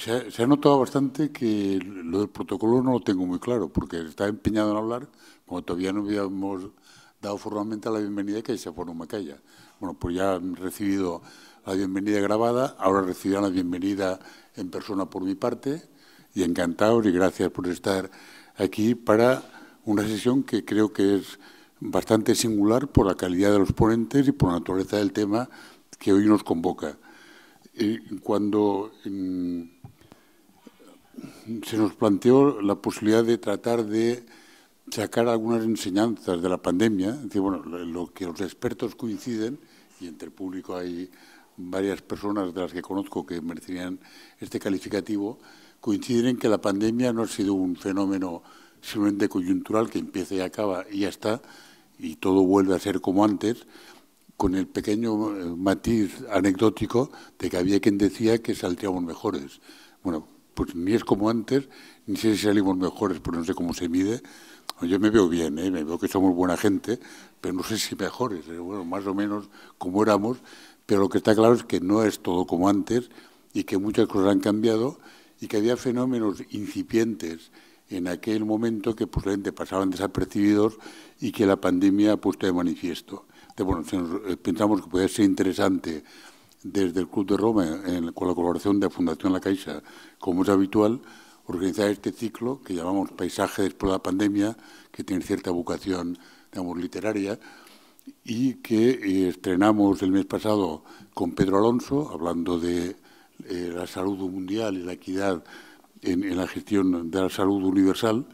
Se ha notado bastante que lo del protocolo no lo tengo muy claro, porque estaba empeñado en hablar, como todavía no habíamos dado formalmente la bienvenida que se fueron Macaya. Bueno, pues ya han recibido la bienvenida grabada, ahora recibirán la bienvenida en persona por mi parte, y encantados y gracias por estar aquí para una sesión que creo que es bastante singular por la calidad de los ponentes y por la naturaleza del tema que hoy nos convoca. Cuando se nos planteó la posibilidad de tratar de sacar algunas enseñanzas de la pandemia, es decir, bueno, lo que los expertos coinciden, y entre el público hay varias personas de las que conozco que merecerían este calificativo, coinciden en que la pandemia no ha sido un fenómeno simplemente coyuntural que empieza y acaba y ya está, y todo vuelve a ser como antes, con el pequeño matiz anecdótico de que había quien decía que saldríamos mejores. Bueno, pues ni es como antes, ni sé si salimos mejores, pero no sé cómo se mide. Yo me veo bien, me veo que somos buena gente, pero no sé si mejores, bueno, más o menos como éramos, pero lo que está claro es que no es todo como antes y que muchas cosas han cambiado y que había fenómenos incipientes en aquel momento que posiblemente pasaban desapercibidos y que la pandemia ha puesto de manifiesto. Bueno, pensamos que puede ser interesante desde el Club de Roma, con la colaboración de la Fundación La Caixa, como es habitual, organizar este ciclo que llamamos Paisaje después de la pandemia, que tiene cierta vocación, digamos, literaria, y que estrenamos el mes pasado con Pedro Alonso, hablando de la salud mundial y la equidad en la gestión de la salud universal,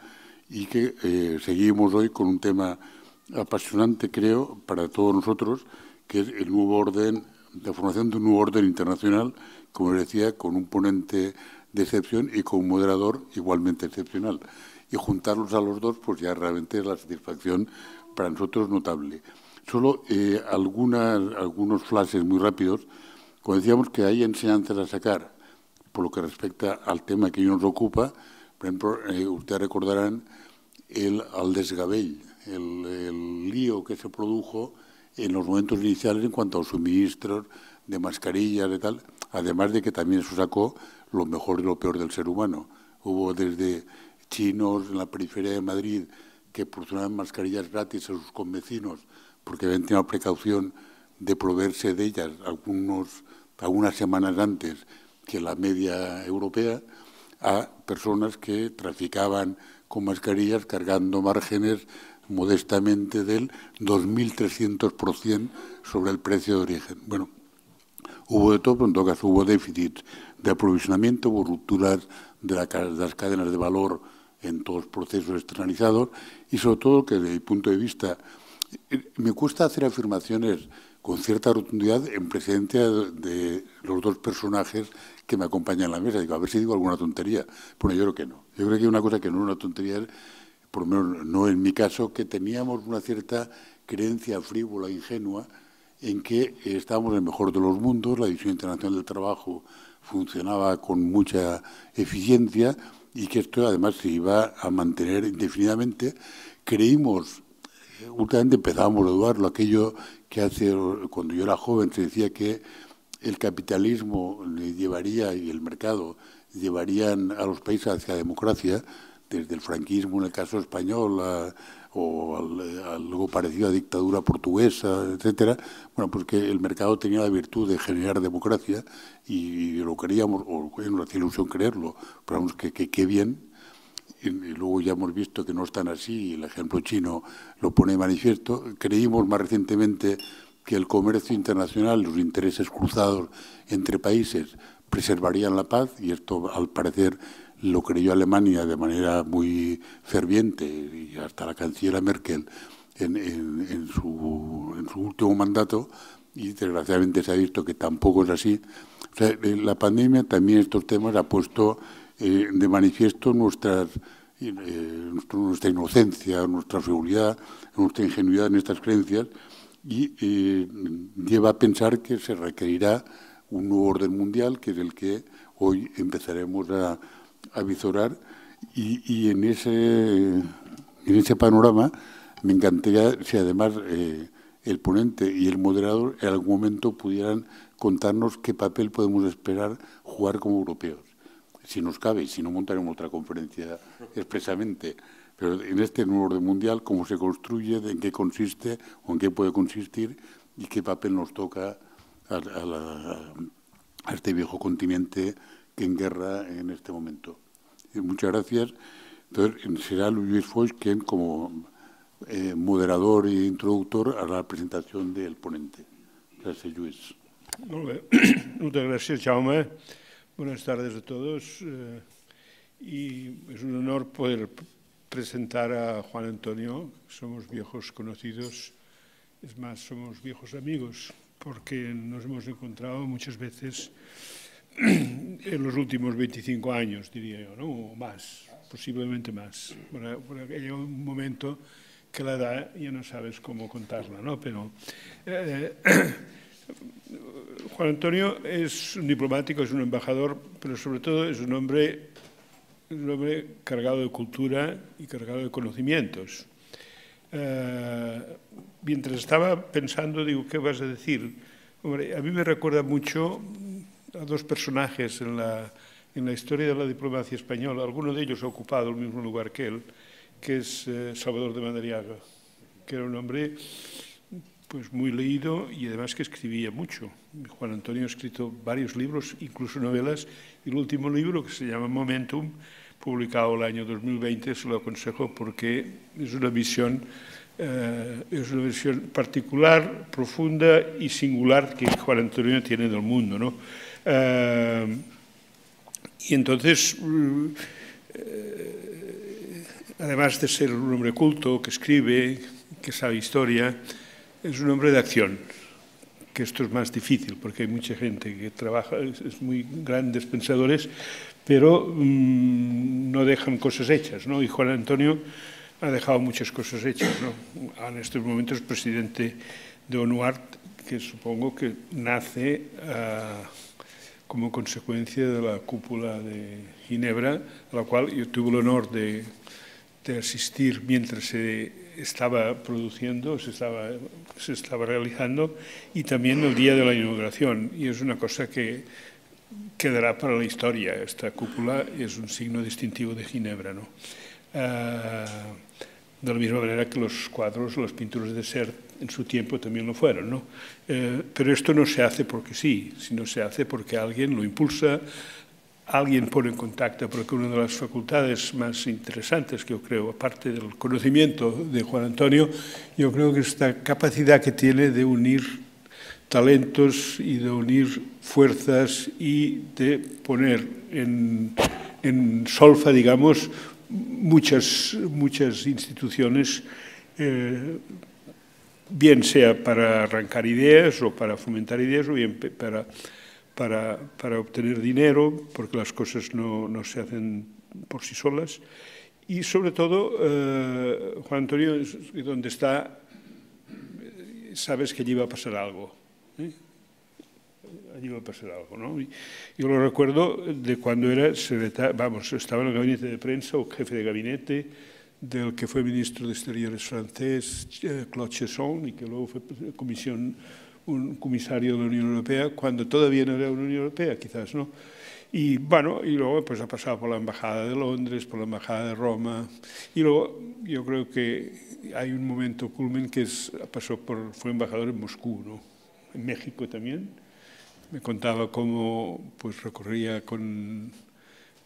y que seguimos hoy con un tema apasionante, creo, para todos nosotros, que es el nuevo orden, la formación de un nuevo orden internacional, como les decía, con un ponente de excepción y con un moderador igualmente excepcional. Y juntarlos a los dos, pues ya realmente es la satisfacción para nosotros notable. Solo algunos flashes muy rápidos. Cuando decíamos que hay enseñanzas a sacar, por lo que respecta al tema que hoy nos ocupa, por ejemplo, ustedes recordarán al desgabell, el lío que se produjo en los momentos iniciales en cuanto a los suministros de mascarillas y tal, además de que también eso sacó lo mejor y lo peor del ser humano. Hubo desde chinos en la periferia de Madrid que proporcionaban mascarillas gratis a sus convecinos porque habían tenido precaución de proveerse de ellas algunas semanas antes que la media europea, a personas que traficaban con mascarillas cargando márgenes modestamente del 2.300% sobre el precio de origen. Bueno, hubo de todo, pero en todo caso hubo déficit de aprovisionamiento, hubo rupturas de las cadenas de valor en todos los procesos externalizados y sobre todo que desde mi punto de vista me cuesta hacer afirmaciones con cierta rotundidad en presencia de los dos personajes que me acompañan en la mesa. Digo, a ver si digo alguna tontería. Bueno, yo creo que no. Yo creo que hay una cosa que no es una tontería, por lo menos no en mi caso, que teníamos una cierta creencia frívola, ingenua, en que estábamos en el mejor de los mundos, la División Internacional del Trabajo funcionaba con mucha eficiencia y que esto además se iba a mantener indefinidamente. Creímos, últimamente empezábamos a dudarlo, aquello que cuando yo era joven se decía que el capitalismo le llevaría y el mercado llevarían a los países hacia la democracia, desde el franquismo en el caso español o algo parecido a dictadura portuguesa, etcétera. Bueno, pues que el mercado tenía la virtud de generar democracia y lo queríamos, o nos hacía ilusión creerlo, pero vamos, que bien. Y luego ya hemos visto que no es tan así, el ejemplo chino lo pone de manifiesto. Creímos más recientemente que el comercio internacional, los intereses cruzados entre países preservarían la paz, y esto al parecer lo creyó Alemania de manera muy ferviente, y hasta la canciller Merkel en su último mandato, y desgraciadamente se ha visto que tampoco es así. O sea, la pandemia también estos temas ha puesto de manifiesto nuestra inocencia, nuestra frivolidad, nuestra ingenuidad en estas creencias, y lleva a pensar que se requerirá un nuevo orden mundial, que es el que hoy empezaremos a visorar, y en ese panorama me encantaría si además el ponente y el moderador en algún momento pudieran contarnos qué papel podemos esperar jugar como europeos. si nos cabe, si no montaremos otra conferencia expresamente. Pero en este nuevo orden mundial, ¿cómo se construye, en qué consiste o en qué puede consistir y qué papel nos toca a este viejo continente que en guerra en este momento? Muchas gracias. Entonces, será Luis Foix quien, como moderador e introductor, hará la presentación del ponente. Gracias, Lluís. Molt bé. Moltes gràcies, Jaume. Buenas tardes a todos. Y es un honor poder presentar a Juan Antonio. Somos viejos conocidos, es más, somos viejos amigos, porque nos hemos encontrado muchas veces en los últimos 25 años, diría yo, ¿no? O más, posiblemente más. Porque llega un momento que la edad ya no sabes cómo contarla, ¿no? Pero Juan Antonio es un diplomático, es un embajador, pero sobre todo es un hombre cargado de cultura y cargado de conocimientos. Mientras estaba pensando, digo, ¿qué vas a decir? Hombre, a mí me recuerda mucho a dos personajes en la historia de la diplomacia española. Alguno de ellos ha ocupado el mismo lugar que él, que es Salvador de Madariaga, que era un hombre pues muy leído y además que escribía mucho. Juan Antonio ha escrito varios libros, incluso novelas, y el último libro, que se llama Momentum, publicado el año 2020, se lo aconsejo porque es una visión particular, profunda y singular que Juan Antonio tiene del mundo, ¿no? Y entonces, además de ser un hombre culto, que escribe, que sabe historia, es un hombre de acción, que esto es más difícil, porque hay mucha gente que trabaja, es muy grandes pensadores, pero no dejan cosas hechas, ¿no? Y Juan Antonio ha dejado muchas cosas hechas, ¿no? En estos momentos es presidente de ONUART, que supongo que nace como consecuencia de la cúpula de Ginebra, a la cual yo tuve el honor de asistir mientras se estaba produciendo, se estaba realizando, y también el día de la inauguración. Y es una cosa que quedará para la historia. Esta cúpula es un signo distintivo de Ginebra, ¿no? De la misma manera que los cuadros, las pinturas de Sert en su tiempo también lo fueron, ¿no? Pero esto no se hace porque sí, sino se hace porque alguien lo impulsa, alguien pone en contacto, porque una de las facultades más interesantes que yo creo, aparte del conocimiento de Juan Antonio, yo creo que esta capacidad que tiene de unir talentos y de unir fuerzas y de poner en solfa, digamos, muchas instituciones, bien sea para arrancar ideas o para fomentar ideas o bien para obtener dinero, porque las cosas no se hacen por sí solas. Y sobre todo, Juan Antonio, donde está, sabes que allí va a pasar algo. Allí va a pasar algo, ¿no? Yo lo recuerdo de cuando era secretario, estaba en el gabinete de prensa o jefe de gabinete del que fue ministro de Exteriores francés, Claude Chesson, y que luego fue un comisario de la Unión Europea, cuando todavía no era una Unión Europea, quizás, ¿no? Y bueno, y luego pues ha pasado por la Embajada de Londres, por la Embajada de Roma, y luego yo creo que hay un momento culmen que fue embajador en Moscú, ¿no? En México también. Me contaba cómo pues recorría con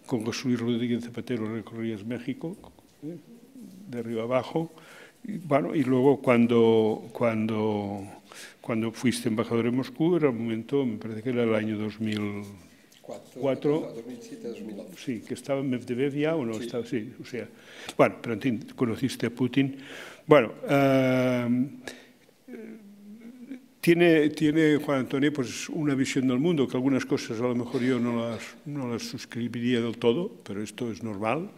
José Luis Rodríguez Zapatero, recorrías México, de arriba abajo. Y, bueno, y luego cuando fuiste embajador en Moscú, era un momento, me parece que era el año 2004. 2007-2011. Sí, que estaba en Medvedev ya o no estaba, sí, o sea, bueno, pero en fin, conociste a Putin. Bueno, tiene Juan Antonio pues una visión del mundo, que algunas cosas a lo mejor yo no las suscribiría del todo, pero esto es normal,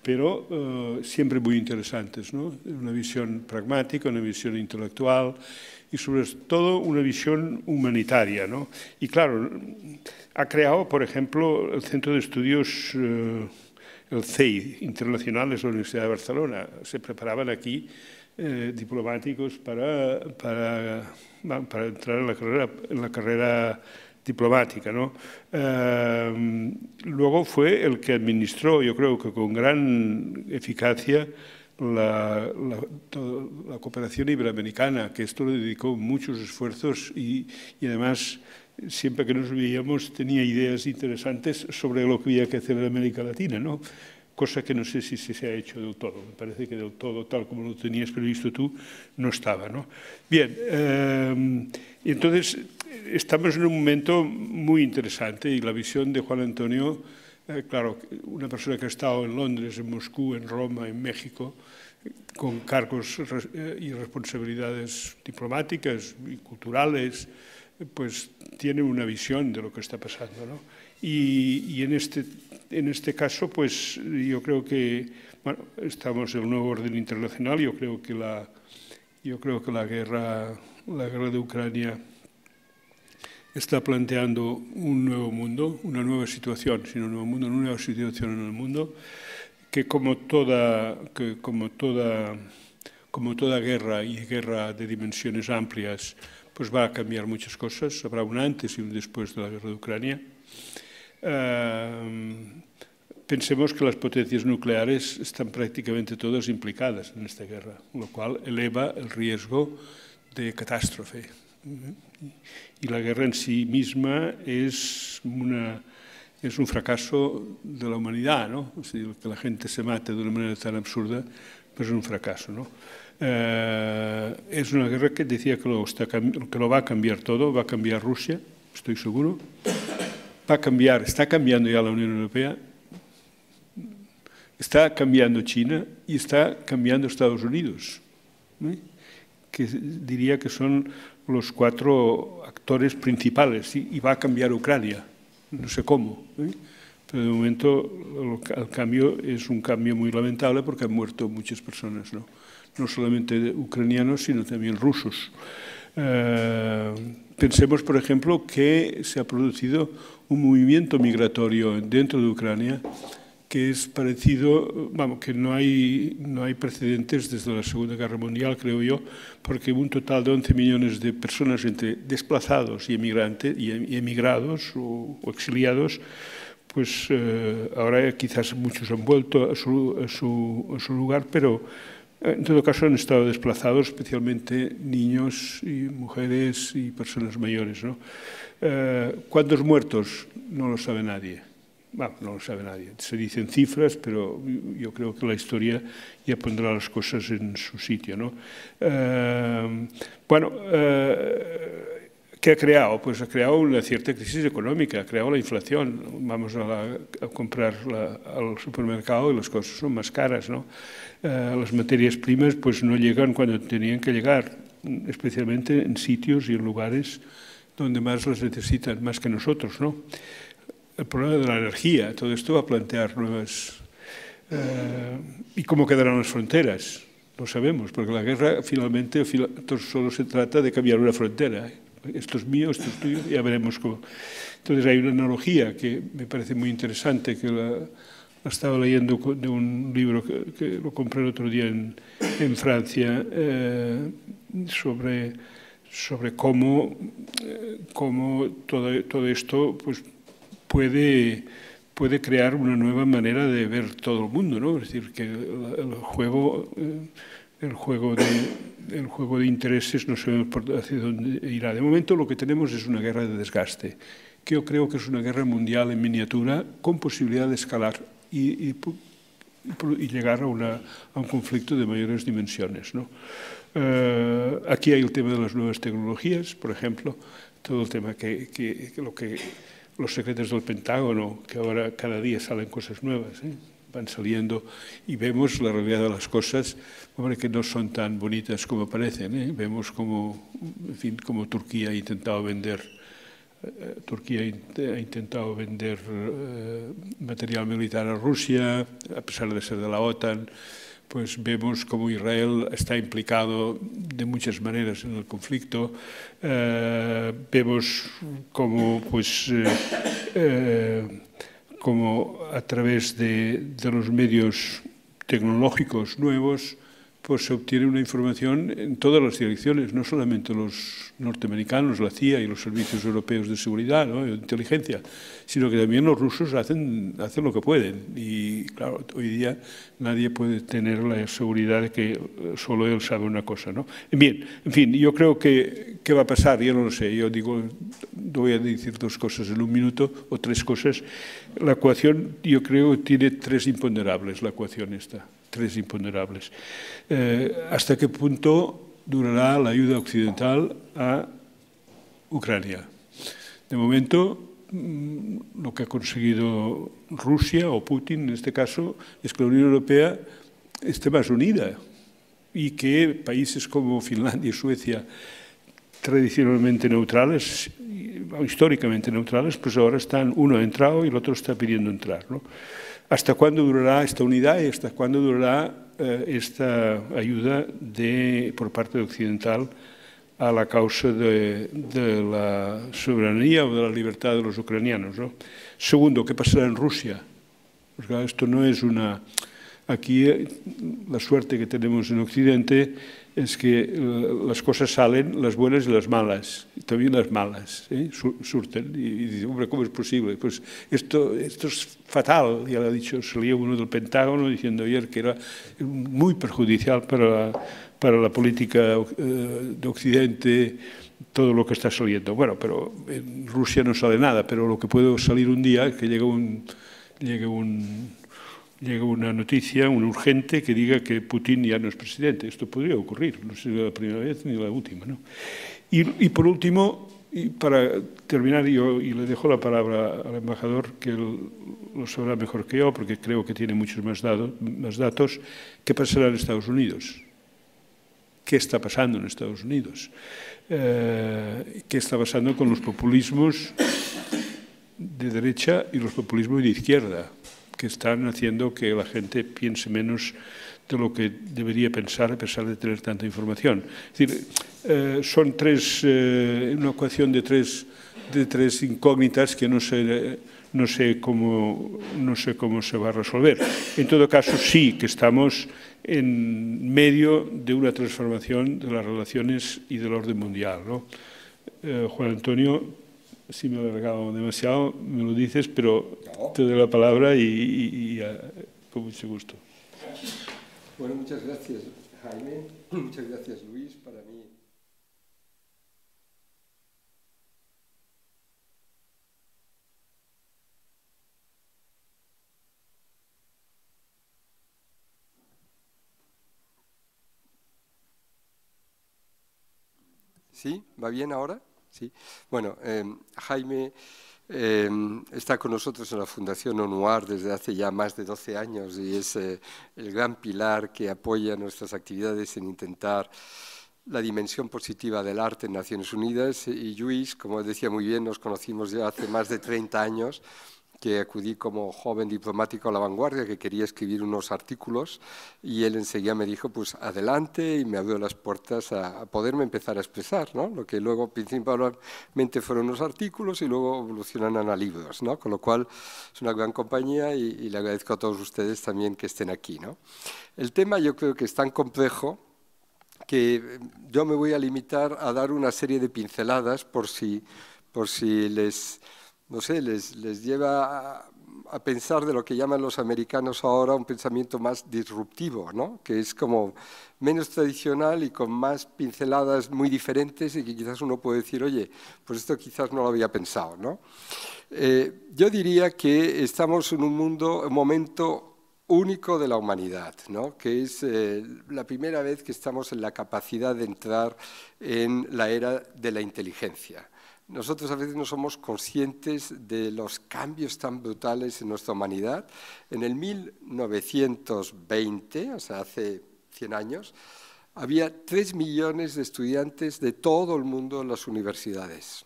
pero siempre muy interesantes, ¿no? Una visión pragmática, una visión intelectual y sobre todo una visión humanitaria, ¿no? Y claro, ha creado, por ejemplo, el Centro de Estudios, el CEI, internacional, es la Universidad de Barcelona. Se preparaban aquí diplomáticos para entrar en la carrera diplomática, ¿no? Luego fue el que administró, yo creo que con gran eficacia, la cooperación iberoamericana, que esto le dedicó muchos esfuerzos y además siempre que nos veíamos tenía ideas interesantes sobre lo que había que hacer en América Latina, ¿no? Cosa que no sé si se ha hecho del todo. Me parece que del todo, tal como lo tenías previsto tú, no estaba, ¿no? Bien, y entonces estamos en un momento muy interesante y la visión de Juan Antonio, claro, una persona que ha estado en Londres, en Moscú, en Roma, en México, con cargos y responsabilidades diplomáticas y culturales, pues tiene una visión de lo que está pasando, ¿no? Y en este caso, pues yo creo que, bueno, estamos en el nuevo orden internacional. Yo creo que la guerra de Ucrania está planteando un nuevo mundo, una nueva situación, sino un nuevo mundo, una nueva situación en el mundo, que como toda guerra y guerra de dimensiones amplias, pues va a cambiar muchas cosas. Habrá un antes y un después de la guerra de Ucrania. Pensemos que las potencias nucleares están prácticamente todas implicadas en esta guerra, lo cual eleva el riesgo de catástrofe. Y la guerra en sí misma es un fracaso de la humanidad, ¿no? O sea, que la gente se mate de una manera tan absurda, pues es un fracaso, ¿no? Es una guerra que decía que lo va a cambiar todo, va a cambiar Rusia, estoy seguro. Está cambiando ya la Unión Europea, está cambiando China y está cambiando Estados Unidos, ¿no? Que diría que son los 4 actores principales, y va a cambiar Ucrania, no sé cómo, ¿eh? Pero de momento el cambio es un cambio muy lamentable porque han muerto muchas personas, ¿no? No solamente ucranianos, sino también rusos. Pensemos, por ejemplo, que se ha producido un movimiento migratorio dentro de Ucrania que es parecido, vamos, que no hay precedentes desde la Segunda Guerra Mundial, creo yo, porque un total de 11 millones de personas entre desplazados y emigrados o exiliados, pues ahora quizás muchos han vuelto a su lugar, pero en todo caso han estado desplazados, especialmente niños y mujeres y personas mayores, ¿no? ¿Cuántos muertos? No lo sabe nadie. Bueno, no lo sabe nadie. Se dicen cifras, pero yo creo que la historia ya pondrá las cosas en su sitio, ¿no? ¿Qué ha creado? Pues ha creado una cierta crisis económica, ha creado la inflación. Vamos a comprar al supermercado y las cosas son más caras, ¿no? Las materias primas pues no llegan cuando tenían que llegar, especialmente en sitios y en lugares donde más las necesitan, más que nosotros, ¿no? El problema de la energía, todo esto va a plantear nuevas... ¿Y cómo quedarán las fronteras? Lo sabemos, porque la guerra finalmente solo se trata de cambiar una frontera. Esto es mío, esto es tuyo, ya veremos cómo. Entonces hay una analogía que me parece muy interesante, que la estaba leyendo de un libro que lo compré el otro día en Francia, sobre cómo todo esto pues, puede crear una nueva manera de ver todo el mundo, ¿no? Es decir, que el juego de intereses no sabemos hacia dónde irá. De momento lo que tenemos es una guerra de desgaste, que yo creo que es una guerra mundial en miniatura con posibilidad de escalar y llegar a un conflicto de mayores dimensiones, ¿no? Aquí hay el tema de las nuevas tecnologías, por ejemplo, todo el tema los secretos del Pentágono, que ahora cada día salen cosas nuevas, ¿eh? Van saliendo y vemos la realidad de las cosas, hombre, que no son tan bonitas como parecen, ¿eh? Vemos como Turquía ha intentado vender material militar a Rusia, a pesar de ser de la OTAN. Pues vemos cómo Israel está implicado de muchas maneras en el conflicto. Vemos cómo, como a través de los medios tecnológicos nuevos, pues se obtiene una información en todas las direcciones, no solamente los norteamericanos, la CIA y los servicios europeos de seguridad, ¿no?, de inteligencia, sino que también los rusos hacen lo que pueden. Y claro, hoy día nadie puede tener la seguridad de que solo él sabe una cosa, ¿no? Bien, en fin, yo creo que ¿qué va a pasar? Yo no lo sé. Yo digo, voy a decir dos cosas en un minuto o tres cosas. La ecuación, yo creo, tiene tres imponderables, la ecuación esta. Tres imponderables. ¿Hasta qué punto durará la ayuda occidental a Ucrania? De momento, lo que ha conseguido Rusia o Putin, en este caso, es que la Unión Europea esté más unida y que países como Finlandia y Suecia, tradicionalmente neutrales, históricamente neutrales, pues ahora uno ha entrado y el otro está pidiendo entrar, ¿no? ¿Hasta cuándo durará esta unidad y hasta cuándo durará esta ayuda por parte occidental a la causa de la soberanía o de la libertad de los ucranianos, ¿no? Segundo, ¿qué pasará en Rusia? Pues claro, esto no es una... Aquí la suerte que tenemos en Occidente es que las cosas salen, las buenas y las malas, y también las malas, surten. Y dicen, hombre, ¿cómo es posible? Pues esto es fatal, ya lo ha dicho, salía uno del Pentágono diciendo ayer que era muy perjudicial para la política de Occidente todo lo que está saliendo. Bueno, pero en Rusia no sale nada, pero lo que puede salir un día es que llega una noticia, un urgente, que diga que Putin ya no es presidente. Esto podría ocurrir, no será la primera vez ni la última, ¿no? Y por último, y para terminar, y le dejo la palabra al embajador, que él lo sabrá mejor que yo, porque creo que tiene muchos más datos, ¿qué pasará en Estados Unidos? ¿Qué está pasando en Estados Unidos? ¿Qué está pasando con los populismos de derecha y los populismos de izquierda, que están haciendo que la gente piense menos de lo que debería pensar a pesar de tener tanta información? Es decir, son una ecuación de tres incógnitas que no sé cómo se va a resolver. En todo caso, sí que estamos en medio de una transformación de las relaciones y del orden mundial, ¿no? Juan Antonio, si me he alargado demasiado, me lo dices, pero te doy la palabra y con mucho gusto. Bueno, muchas gracias, Jaime. Muchas gracias, Luis. Para mí... ¿Sí? ¿Va bien ahora? Sí. Bueno, Jaime está con nosotros en la Fundación ONUAR desde hace ya más de 12 años y es el gran pilar que apoya nuestras actividades en intentar la dimensión positiva del arte en Naciones Unidas. Y Luis, como decía muy bien, nos conocimos ya hace más de 30 años, que acudí como joven diplomático a La Vanguardia, que quería escribir unos artículos, y él enseguida me dijo, pues adelante, y me abrió las puertas a poderme empezar a expresar, ¿no? Lo que luego principalmente fueron unos artículos y luego evolucionan a libros, ¿no? Con lo cual es una gran compañía y le agradezco a todos ustedes también que estén aquí, ¿no? El tema yo creo que es tan complejo que yo me voy a limitar a dar una serie de pinceladas por si les... no sé, les lleva a pensar de lo que llaman los americanos ahora un pensamiento más disruptivo, ¿no? Que es como menos tradicional y con más pinceladas muy diferentes y que quizás uno puede decir, oye, pues esto quizás no lo había pensado, ¿no? Yo diría que estamos en un momento único de la humanidad, ¿no? Que es la primera vez que estamos en la capacidad de entrar en la era de la inteligencia. Nosotros a veces no somos conscientes de los cambios tan brutales en nuestra humanidad. En el 1920, o sea, hace 100 años, había 3 millones de estudiantes de todo el mundo en las universidades.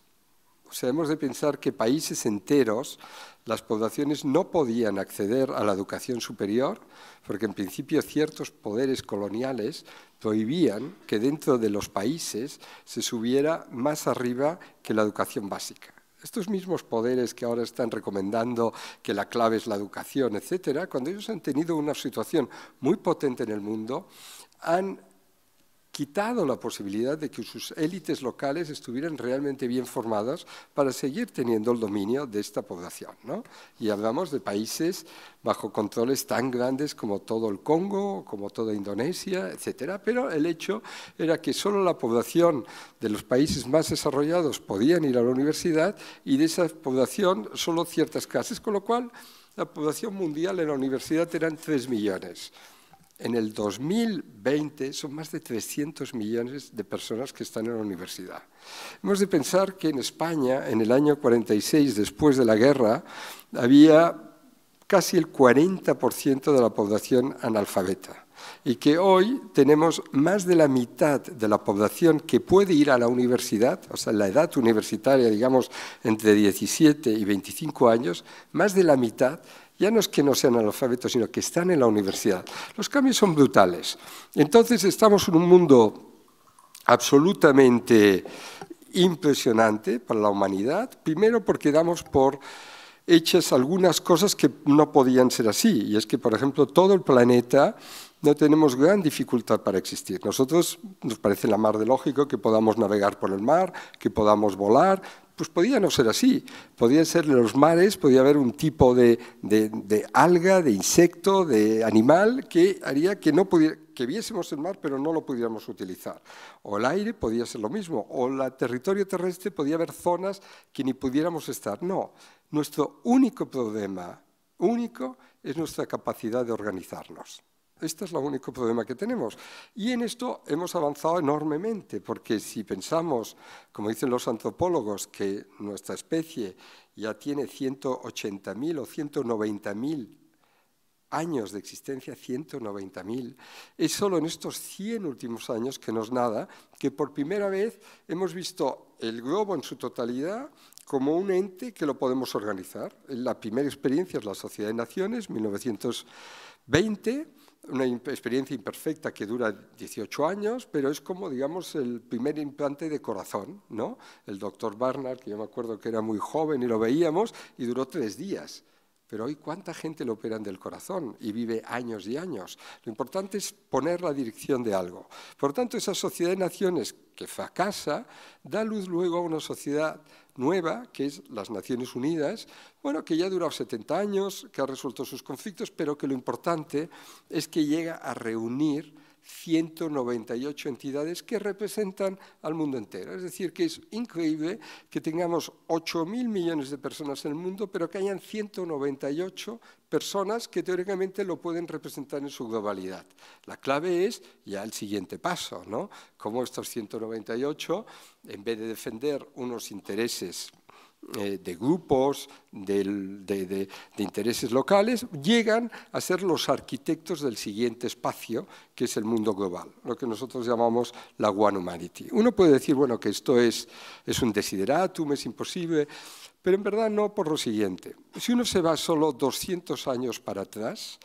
O sea, hemos de pensar que países enteros, las poblaciones no podían acceder a la educación superior porque en principio ciertos poderes coloniales prohibían que dentro de los países se subiera más arriba que la educación básica. Estos mismos poderes que ahora están recomendando que la clave es la educación, etcétera, cuando ellos han tenido una situación muy potente en el mundo, han quitado la posibilidad de que sus élites locales estuvieran realmente bien formadas para seguir teniendo el dominio de esta población, ¿no? Y hablamos de países bajo controles tan grandes como todo el Congo, como toda Indonesia, etcétera, pero el hecho era que solo la población de los países más desarrollados podían ir a la universidad y de esa población solo ciertas clases, con lo cual la población mundial en la universidad eran 3 millones. En el 2020 son más de 300 millones de personas que están en la universidad. Hemos de pensar que en España, en el año 46, después de la guerra, había casi el 40% de la población analfabeta y que hoy tenemos más de la mitad de la población que puede ir a la universidad, o sea, la edad universitaria, digamos, entre 17 y 25 años, más de la mitad. Ya no es que no sean analfabetos, sino que están en la universidad. Los cambios son brutales. Entonces estamos en un mundo absolutamente impresionante para la humanidad, primero porque damos por hechas algunas cosas que no podían ser así, y es que, por ejemplo, todo el planeta no tenemos gran dificultad para existir. Nosotros nos parece la mar de lógico que podamos navegar por el mar, que podamos volar. Pues podía no ser así, podía ser en los mares, podía haber un tipo de alga, de insecto, de animal que haría que, que viésemos el mar pero no lo pudiéramos utilizar. O el aire podía ser lo mismo, o el territorio terrestre podía haber zonas que ni pudiéramos estar. No, nuestro único problema, es nuestra capacidad de organizarnos. Este es el único problema que tenemos. Y en esto hemos avanzado enormemente, porque si pensamos, como dicen los antropólogos, que nuestra especie ya tiene 180.000 o 190.000 años de existencia, 190.000, es solo en estos 100 últimos años, que no es nada, que por primera vez hemos visto el globo en su totalidad como un ente que lo podemos organizar. La primera experiencia es la Sociedad de Naciones, 1920, una experiencia imperfecta que dura 18 años, pero es como, digamos, el primer implante de corazón, ¿no? El doctor Barnard, que yo me acuerdo que era muy joven y lo veíamos, y duró 3 días. Pero hoy, ¿cuánta gente le operan del corazón y vive años y años? Lo importante es poner la dirección de algo. Por tanto, esa Sociedad de Naciones que fracasa da luz luego a una sociedad nueva, que es las Naciones Unidas, bueno, que ya ha durado 70 años, que ha resuelto sus conflictos, pero que lo importante es que llega a reunir 198 entidades que representan al mundo entero. Es decir, que es increíble que tengamos 8.000 millones de personas en el mundo, pero que hayan 198 personas que teóricamente lo pueden representar en su globalidad. La clave es ya el siguiente paso, ¿no? Cómo estos 198, en vez de defender unos intereses de grupos, de intereses locales, llegan a ser los arquitectos del siguiente espacio, que es el mundo global, lo que nosotros llamamos la One Humanity. Uno puede decir, bueno, que esto es un desideratum, es imposible, pero en verdad no, por lo siguiente. Si uno se va solo 200 años para atrás,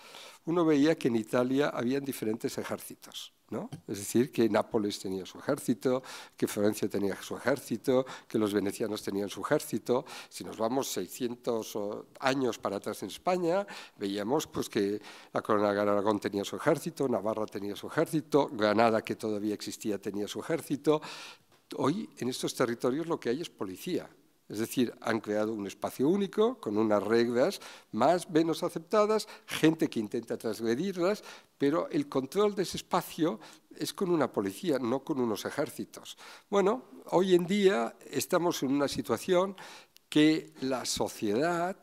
uno veía que en Italia habían diferentes ejércitos, ¿no? Es decir, que Nápoles tenía su ejército, que Florencia tenía su ejército, que los venecianos tenían su ejército. Si nos vamos 600 años para atrás en España, veíamos pues, que la Corona de Aragón tenía su ejército, Navarra tenía su ejército, Granada, que todavía existía, tenía su ejército. Hoy, en estos territorios, lo que hay es policía. Es decir, han creado un espacio único con unas reglas más o menos aceptadas, gente que intenta transgredirlas, pero el control de ese espacio es con una policía, no con unos ejércitos. Bueno, hoy en día estamos en una situación que la sociedad,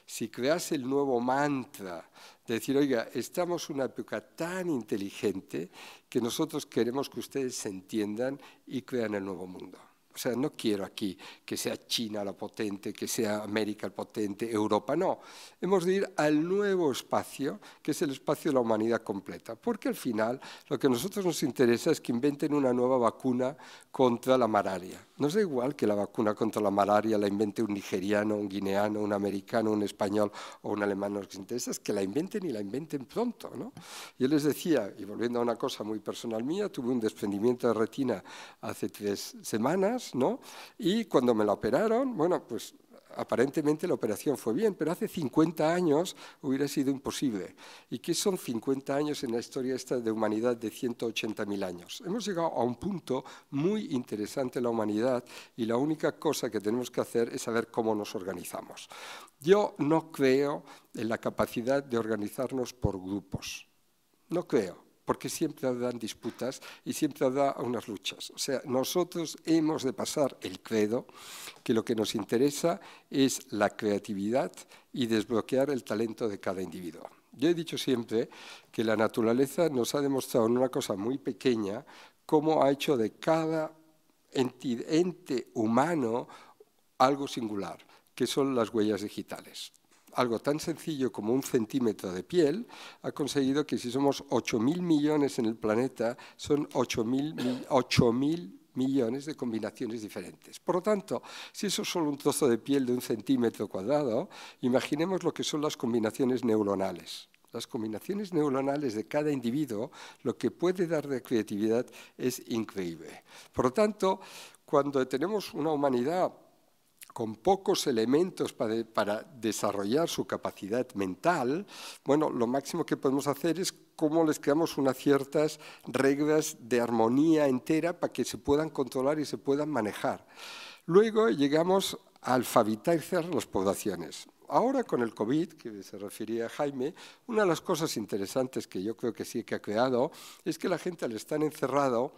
si crease el nuevo mantra de decir, oiga, estamos en una época tan inteligente que nosotros queremos que ustedes se entiendan y crean el nuevo mundo. O sea, no quiero aquí que sea China la potente, que sea América el potente, Europa, no. Hemos de ir al nuevo espacio, que es el espacio de la humanidad completa, porque al final lo que a nosotros nos interesa es que inventen una nueva vacuna contra la malaria. Nos da igual que la vacuna contra la malaria la invente un nigeriano, un guineano, un americano, un español o un alemán. Lo que nos interesa es que la inventen y la inventen pronto, ¿no? Yo les decía, y volviendo a una cosa muy personal mía, tuve un desprendimiento de retina hace 3 semanas, piernas, ¿no? Y cuando me la operaron, bueno, pues aparentemente la operación fue bien, pero hace 50 años hubiera sido imposible. ¿Y qué son 50 años en la historia esta de humanidad de 180.000 años? Hemos llegado a un punto muy interesante en la humanidad y la única cosa que tenemos que hacer es saber cómo nos organizamos. Yo no creo en la capacidad de organizarnos por grupos. No creo, porque siempre dan disputas y siempre da unas luchas. O sea, nosotros hemos de pasar el credo que lo que nos interesa es la creatividad y desbloquear el talento de cada individuo. Yo he dicho siempre que la naturaleza nos ha demostrado en una cosa muy pequeña cómo ha hecho de cada ente humano algo singular, que son las huellas digitales. Algo tan sencillo como 1 centímetro de piel ha conseguido que si somos 8.000 millones en el planeta, son 8.000 millones de combinaciones diferentes. Por lo tanto, si eso es solo un trozo de piel de 1 centímetro cuadrado, imaginemos lo que son las combinaciones neuronales. Las combinaciones neuronales de cada individuo, lo que puede dar de creatividad es increíble. Por lo tanto, cuando tenemos una humanidad con pocos elementos para desarrollar su capacidad mental, bueno, lo máximo que podemos hacer es cómo les creamos unas ciertas reglas de armonía entera para que se puedan controlar y se puedan manejar. Luego llegamos a alfabetizar las poblaciones. Ahora con el COVID, que se refería a Jaime, una de las cosas interesantes que yo creo que sí que ha creado es que la gente al estar encerrado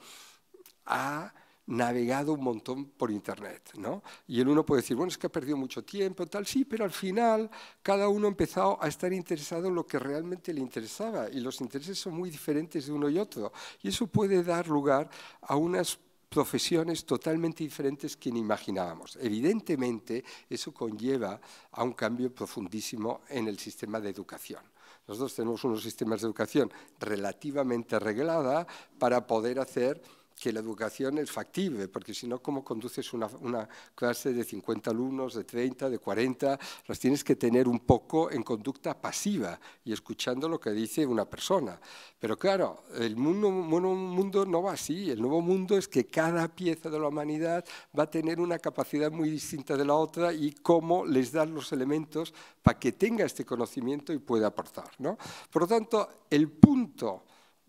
ha navegado un montón por Internet, ¿no? Y el uno puede decir, bueno, es que ha perdido mucho tiempo, tal, sí, pero al final cada uno ha empezado a estar interesado en lo que realmente le interesaba y los intereses son muy diferentes de uno y otro. Y eso puede dar lugar a unas profesiones totalmente diferentes que ni imaginábamos. Evidentemente, eso conlleva a un cambio profundísimo en el sistema de educación. Nosotros tenemos unos sistemas de educación relativamente arreglada para poder hacer que la educación es factible, porque si no, ¿cómo conduces una clase de 50 alumnos, de 30, de 40? Las tienes que tener un poco en conducta pasiva y escuchando lo que dice una persona. Pero claro, el nuevo mundo no va así. El nuevo mundo es que cada pieza de la humanidad va a tener una capacidad muy distinta de la otra y cómo les dan los elementos para que tenga este conocimiento y pueda aportar, ¿no? Por lo tanto, el punto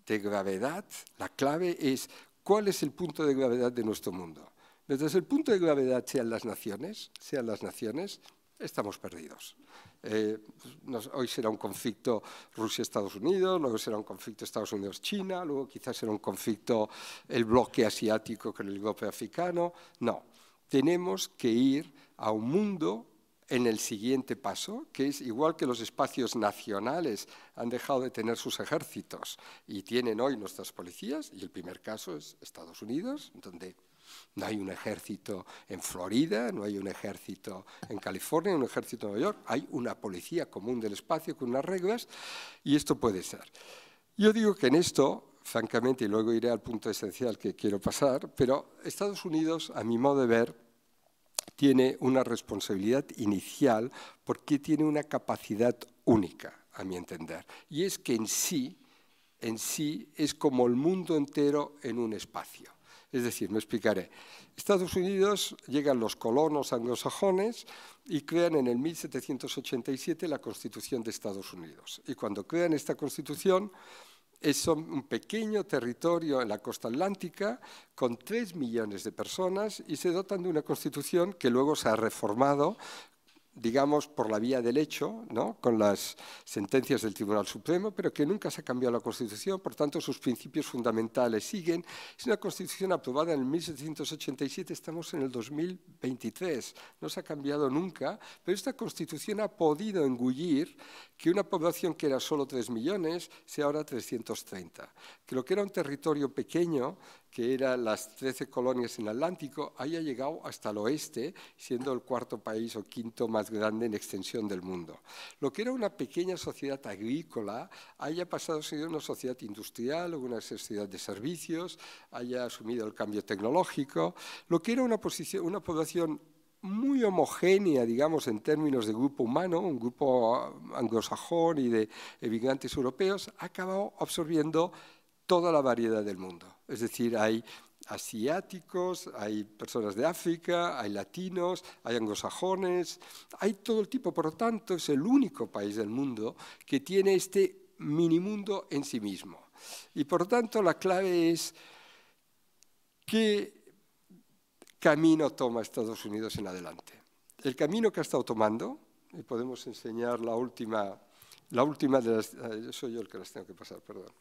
de gravedad, la clave es ¿cuál es el punto de gravedad de nuestro mundo? Mientras el punto de gravedad sean las naciones, estamos perdidos. Hoy será un conflicto Rusia-Estados Unidos, luego será un conflicto Estados Unidos-China, luego quizás será un conflicto el bloque asiático con el bloque africano. No, tenemos que ir a un mundo en el siguiente paso, que es igual que los espacios nacionales han dejado de tener sus ejércitos y tienen hoy nuestras policías, y el primer caso es Estados Unidos, donde no hay un ejército en Florida, no hay un ejército en California, un ejército en Nueva York, hay una policía común del espacio con unas reglas, y esto puede ser. Yo digo que en esto, francamente, y luego iré al punto esencial que quiero pasar, pero Estados Unidos, a mi modo de ver, tiene una responsabilidad inicial porque tiene una capacidad única, a mi entender. Y es que en sí es como el mundo entero en un espacio. Es decir, me explicaré. Estados Unidos llegan los colonos anglosajones y crean en el 1787 la Constitución de Estados Unidos. Y cuando crean esta Constitución, es un pequeño territorio en la costa atlántica con 3 millones de personas y se dotan de una constitución que luego se ha reformado, digamos, por la vía del hecho, ¿no? Con las sentencias del Tribunal Supremo, pero que nunca se ha cambiado la Constitución, por tanto sus principios fundamentales siguen. Es una Constitución aprobada en el 1787, estamos en el 2023, no se ha cambiado nunca, pero esta Constitución ha podido engullir que una población que era solo 3 millones sea ahora 330, que lo que era un territorio pequeño, que eran las 13 colonias en el Atlántico, haya llegado hasta el oeste, siendo el 4º país o 5º más grande en extensión del mundo. Lo que era una pequeña sociedad agrícola haya pasado a ser una sociedad industrial o una sociedad de servicios, haya asumido el cambio tecnológico. Lo que era una población muy homogénea, digamos, en términos de grupo humano, un grupo anglosajón y de emigrantes europeos, ha acabado absorbiendo toda la variedad del mundo. Es Es decir, hay asiáticos, hay personas de África, hay latinos, hay anglosajones, hay todo el tipo. Por lo tanto, es el único país del mundo que tiene este minimundo en sí mismo. Y por lo tanto, la clave es qué camino toma Estados Unidos en adelante. El camino que ha estado tomando, y podemos enseñar la última de las... soy yo el que las tengo que pasar, perdón.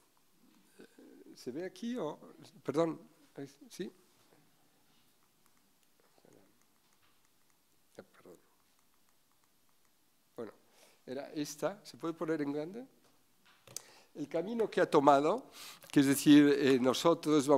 ¿Se ve aquí o...? Perdón, ¿sí? Perdón. Bueno, era esta. ¿Se puede poner en grande? El camino que ha tomado, que es decir, nosotros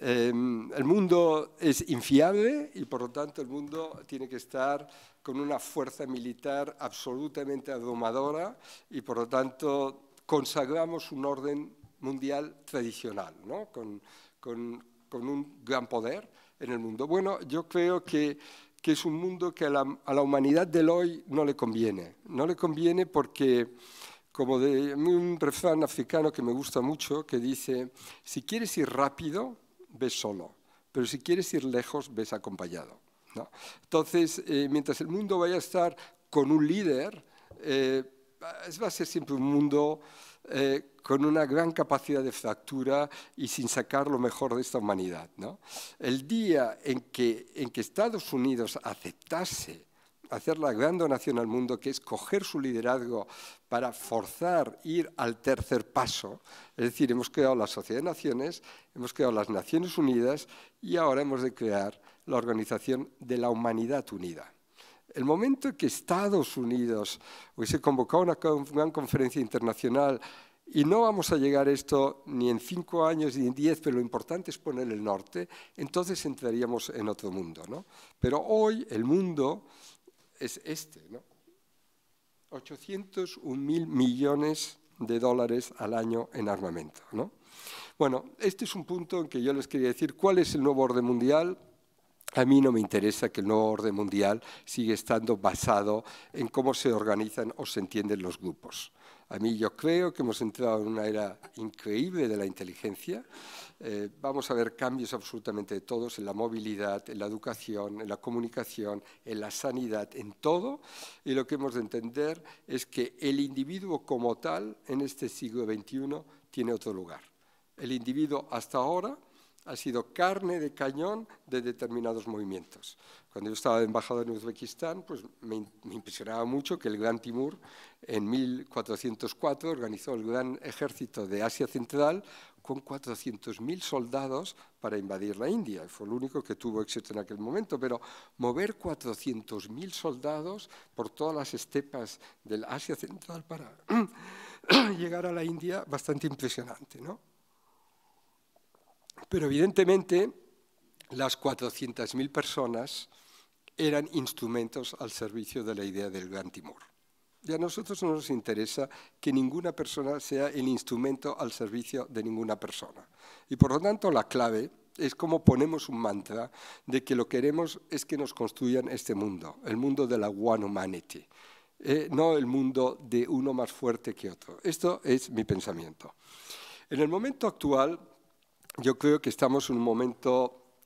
el mundo es infiable y por lo tanto el mundo tiene que estar con una fuerza militar absolutamente abrumadora y por lo tanto consagramos un orden mundial tradicional, ¿no? con un gran poder en el mundo. Bueno, yo creo que es un mundo que a la humanidad del hoy no le conviene. No le conviene porque, como de un refrán africano que me gusta mucho, que dice, si quieres ir rápido, ves solo, pero si quieres ir lejos, ves acompañado, ¿no? Entonces, mientras el mundo vaya a estar con un líder, va a ser siempre un mundo con una gran capacidad de fractura y sin sacar lo mejor de esta humanidad, ¿no? El día en que Estados Unidos aceptase hacer la gran donación al mundo, que es coger su liderazgo para forzar ir al tercer paso, es decir, hemos creado la Sociedad de Naciones, hemos creado las Naciones Unidas y ahora hemos de crear la Organización de la Humanidad Unida. El momento en que Estados Unidos hubiese convocado una gran conferencia internacional y no vamos a llegar a esto ni en 5 años ni en 10, pero lo importante es poner el norte, entonces entraríamos en otro mundo, ¿no? Pero hoy el mundo es este, ¿no? 801.000 millones de dólares al año en armamento, ¿no? Bueno, este es un punto en que yo les quería decir cuál es el nuevo orden mundial. A mí no me interesa que el nuevo orden mundial siga estando basado en cómo se organizan o se entienden los grupos. A mí yo creo que hemos entrado en una era increíble de la inteligencia. Vamos a ver cambios absolutamente de todos en la movilidad, en la educación, en la comunicación, en la sanidad, en todo. Y lo que hemos de entender es que el individuo como tal en este siglo XXI tiene otro lugar. El individuo hasta ahora ha sido carne de cañón de determinados movimientos. Cuando yo estaba de embajador en Uzbekistán, pues me impresionaba mucho que el gran Timur en 1404 organizó el gran ejército de Asia Central con 400.000 soldados para invadir la India. Fue el único que tuvo éxito en aquel momento, pero mover 400.000 soldados por todas las estepas del Asia Central para llegar a la India, bastante impresionante, ¿no? Pero evidentemente las 400.000 personas eran instrumentos al servicio de la idea del Gran Timur. Y a nosotros no nos interesa que ninguna persona sea el instrumento al servicio de ninguna persona. Y por lo tanto la clave es cómo ponemos un mantra de que lo que queremos es que nos construyan este mundo, el mundo de la One Humanity, no el mundo de uno más fuerte que otro. Esto es mi pensamiento. En el momento actual, yo creo que estamos en un momento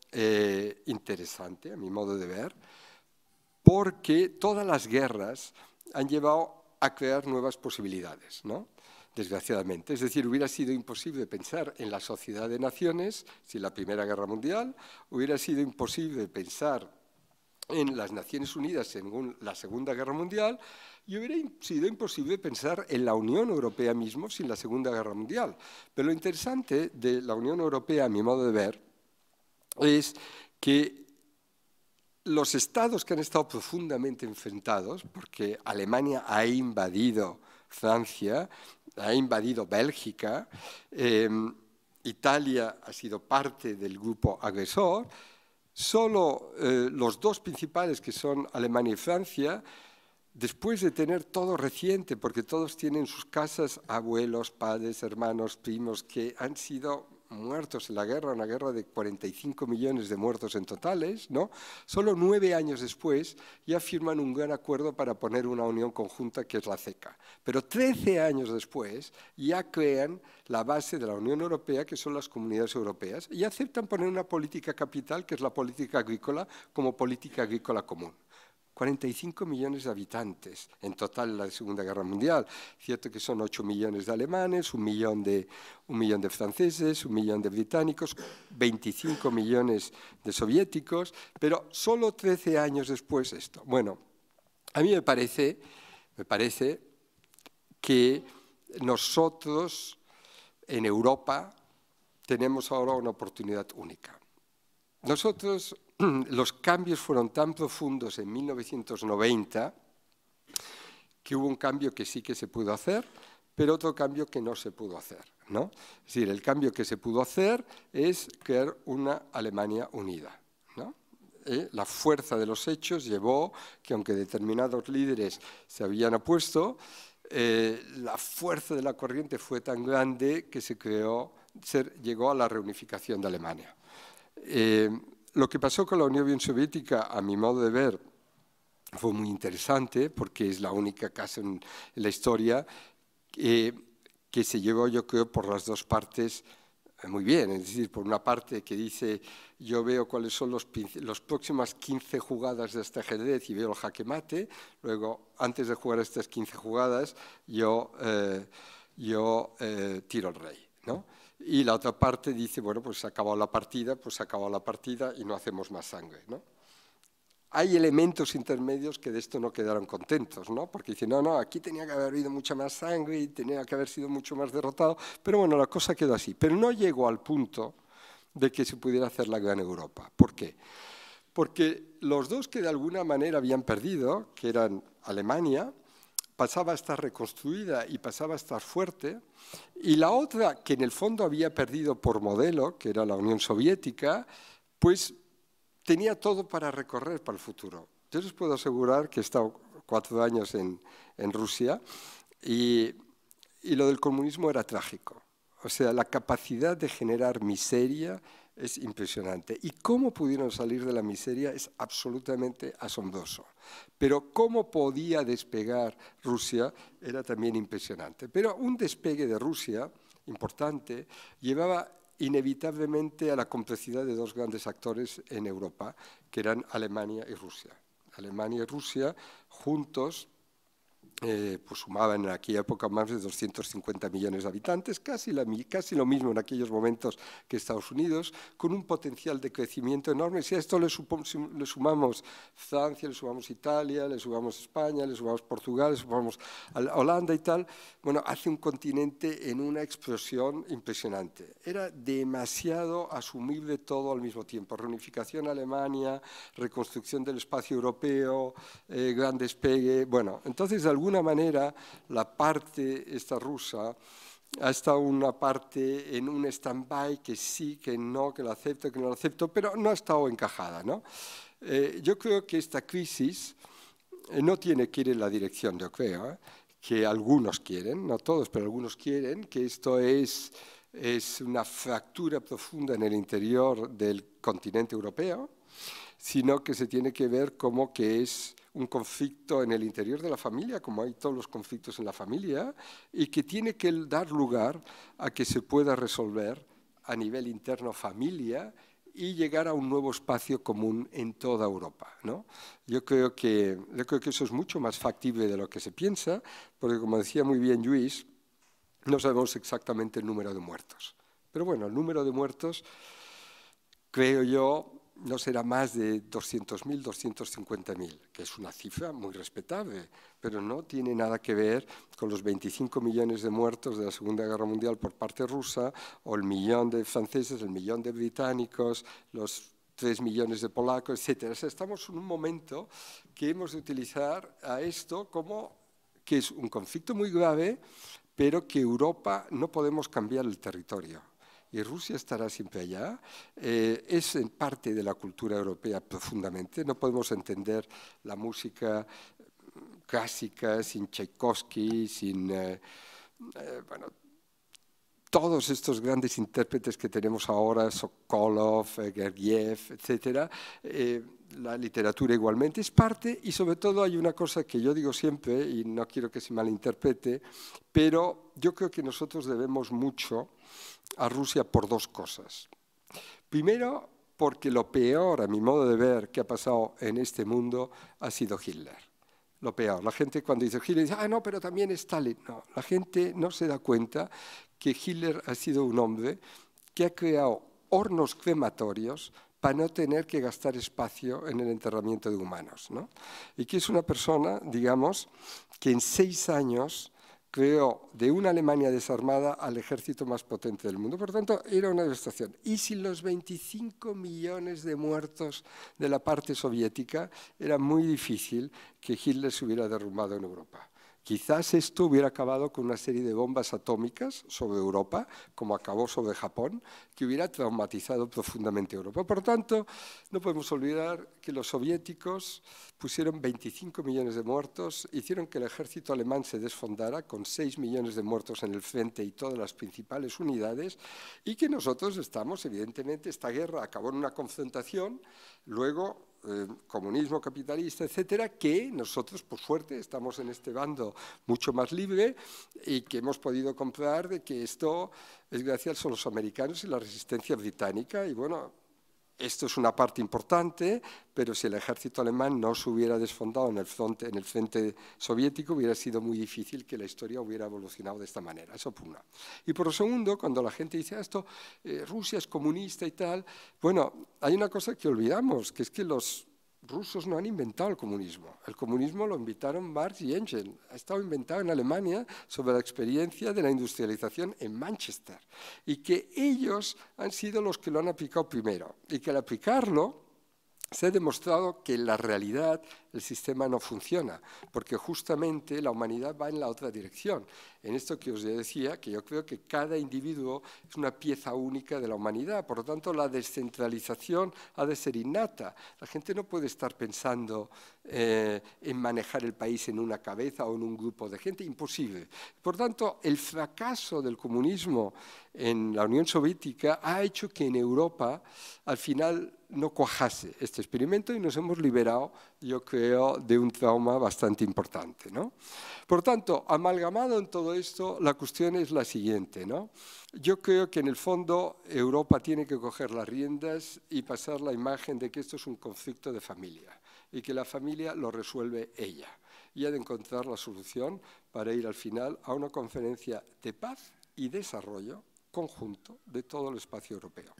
interesante, a mi modo de ver, porque todas las guerras han llevado a crear nuevas posibilidades, ¿no? Desgraciadamente. Es decir, hubiera sido imposible pensar en la sociedad de naciones sin la Primera Guerra Mundial, hubiera sido imposible pensar en las Naciones Unidas según la Segunda Guerra Mundial, y hubiera sido imposible pensar en la Unión Europea mismo sin la Segunda Guerra Mundial. Pero lo interesante de la Unión Europea, a mi modo de ver, es que los estados que han estado profundamente enfrentados, porque Alemania ha invadido Francia, ha invadido Bélgica, Italia ha sido parte del grupo agresor, solo los dos principales, que son Alemania y Francia, después de tener todo reciente, porque todos tienen en sus casas abuelos, padres, hermanos, primos, que han sido muertos en la guerra, una guerra de 45 millones de muertos en totales, ¿no? Solo 9 años después ya firman un gran acuerdo para poner una unión conjunta que es la CECA. Pero 13 años después ya crean la base de la Unión Europea, que son las comunidades europeas, y aceptan poner una política capital, que es la política agrícola, como política agrícola común. 45 millones de habitantes en total en la Segunda Guerra Mundial. Cierto que son 8 millones de alemanes, 1 millón de franceses, 1 millón de británicos, 25 millones de soviéticos, pero solo 13 años después esto. Bueno, a mí me parece que nosotros en Europa tenemos ahora una oportunidad única. Nosotros, los cambios fueron tan profundos en 1990 que hubo un cambio que sí que se pudo hacer, pero otro cambio que no se pudo hacer, ¿no? Es decir, el cambio que se pudo hacer es crear una Alemania unida, ¿no? La fuerza de los hechos llevó que, aunque determinados líderes se habían opuesto, la fuerza de la corriente fue tan grande que llegó a la reunificación de Alemania. Lo que pasó con la Unión Soviética, a mi modo de ver, fue muy interesante porque es la única caso en la historia que se llevó, yo creo, por las dos partes muy bien. Es decir, por una parte que dice, yo veo cuáles son las próximas 15 jugadas de este ajedrez y veo el jaque mate, luego, antes de jugar estas 15 jugadas, yo tiro el rey, ¿no? Y la otra parte dice, bueno, pues se ha acabado la partida y no hacemos más sangre, ¿no? Hay elementos intermedios que de esto no quedaron contentos, ¿no? Porque dicen, no, aquí tenía que haber habido mucha más sangre y tenía que haber sido mucho más derrotado, pero bueno, la cosa quedó así. Pero no llegó al punto de que se pudiera hacer la gran Europa. ¿Por qué? Porque los dos que de alguna manera habían perdido, que eran Alemania, pasaba a estar reconstruida y pasaba a estar fuerte, y la otra, que en el fondo había perdido por modelo, que era la Unión Soviética, pues tenía todo para recorrer para el futuro. Yo les puedo asegurar que he estado 4 años en Rusia y lo del comunismo era trágico. O sea, la capacidad de generar miseria es impresionante. Y cómo pudieron salir de la miseria es absolutamente asombroso. Pero cómo podía despegar Rusia era también impresionante. Pero un despegue de Rusia importante llevaba inevitablemente a la complicidad de dos grandes actores en Europa, que eran Alemania y Rusia. Alemania y Rusia juntos pues sumaban en aquella época más de 250 millones de habitantes, casi lo mismo en aquellos momentos que Estados Unidos, con un potencial de crecimiento enorme. Si a esto le sumamos Francia, le sumamos Italia, le sumamos España, le sumamos Portugal, le sumamos Holanda y tal, bueno, hace un continente en una explosión impresionante. Era demasiado asumible todo al mismo tiempo. Reunificación Alemania, reconstrucción del espacio europeo, gran despegue. Bueno, entonces de alguna manera la parte esta rusa ha estado una parte en un stand-by que sí, que no, que lo acepto, que no lo acepto, pero no ha estado encajada, ¿no? Yo creo que esta crisis no tiene que ir en la dirección, yo creo, que algunos quieren, no todos, pero algunos quieren, que esto es una fractura profunda en el interior del continente europeo, sino que se tiene que ver como que es un conflicto en el interior de la familia, como hay todos los conflictos en la familia, y que tiene que dar lugar a que se pueda resolver a nivel interno familia y llegar a un nuevo espacio común en toda Europa, ¿no? Yo creo que eso es mucho más factible de lo que se piensa, porque como decía muy bien Luis, no sabemos exactamente el número de muertos. Pero bueno, el número de muertos, creo yo, no será más de 200.000, 250.000, que es una cifra muy respetable, pero no tiene nada que ver con los 25 millones de muertos de la Segunda Guerra Mundial por parte rusa, o el millón de franceses, el millón de británicos, los 3 millones de polacos, etc. O sea, estamos en un momento que hemos de utilizar a esto como que es un conflicto muy grave, pero que Europa no podemos cambiar el territorio. Y Rusia estará siempre allá, es en parte de la cultura europea profundamente. No podemos entender la música clásica sin Tchaikovsky, sin bueno, todos estos grandes intérpretes que tenemos ahora, Sokolov, Gergiev, etcétera, la literatura igualmente es parte, y sobre todo hay una cosa que yo digo siempre, y no quiero que se malinterprete, pero yo creo que nosotros debemos mucho a Rusia por dos cosas. Primero, porque lo peor, a mi modo de ver, que ha pasado en este mundo ha sido Hitler. Lo peor. La gente cuando dice Hitler dice, no, pero también Stalin. No, la gente no se da cuenta que Hitler ha sido un hombre que ha creado hornos crematorios para no tener que gastar espacio en el enterramiento de humanos, ¿no? Y que es una persona, digamos, que en 6 años creó de una Alemania desarmada al ejército más potente del mundo. Por tanto, era una devastación. Y sin los 25 millones de muertos de la parte soviética, era muy difícil que Hitler se hubiera derrumbado en Europa. Quizás esto hubiera acabado con una serie de bombas atómicas sobre Europa, como acabó sobre Japón, que hubiera traumatizado profundamente a Europa. Por tanto, no podemos olvidar que los soviéticos pusieron 25 millones de muertos, hicieron que el ejército alemán se desfondara con 6 millones de muertos en el frente y todas las principales unidades, y que nosotros estamos, evidentemente, esta guerra acabó en una confrontación, luego comunismo, capitalista, etcétera, que nosotros, por suerte, estamos en este bando mucho más libre y que hemos podido comprobar de que esto es gracias a los americanos y la resistencia británica. Y bueno, esto es una parte importante, pero si el ejército alemán no se hubiera desfondado en el frente soviético, hubiera sido muy difícil que la historia hubiera evolucionado de esta manera. Eso por una. Y por lo segundo, cuando la gente dice esto, Rusia es comunista y tal, bueno, hay una cosa que olvidamos, que es que los rusos no han inventado el comunismo. El comunismo lo inventaron Marx y Engels. Ha estado inventado en Alemania sobre la experiencia de la industrialización en Manchester. Y que ellos han sido los que lo han aplicado primero. Y que al aplicarlo se ha demostrado que en la realidad el sistema no funciona, porque justamente la humanidad va en la otra dirección. En esto que os decía, que yo creo que cada individuo es una pieza única de la humanidad, por lo tanto la descentralización ha de ser innata. La gente no puede estar pensando en manejar el país en una cabeza o en un grupo de gente, imposible. Por tanto, el fracaso del comunismo en la Unión Soviética ha hecho que en Europa al final no cuajase este experimento y nos hemos liberado, yo creo, de un trauma bastante importante, ¿no? Por tanto, amalgamado en todo esto, la cuestión es la siguiente, ¿no? Yo creo que en el fondo Europa tiene que coger las riendas y pasar la imagen de que esto es un conflicto de familia y que la familia lo resuelve ella y ha de encontrar la solución para ir al final a una conferencia de paz y desarrollo conjunto de todo el espacio europeo.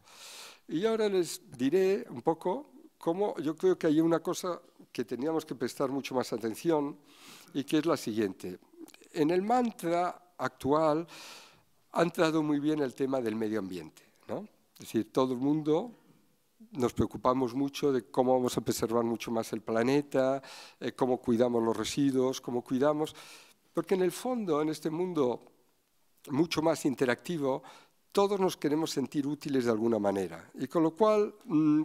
Y ahora les diré un poco cómo yo creo que hay una cosa que teníamos que prestar mucho más atención y que es la siguiente. En el mantra actual ha entrado muy bien el tema del medio ambiente, ¿no? Es decir, todo el mundo nos preocupamos mucho de cómo vamos a preservar mucho más el planeta, cómo cuidamos los residuos, cómo cuidamos, porque en el fondo, en este mundo mucho más interactivo, todos nos queremos sentir útiles de alguna manera. Y con lo cual,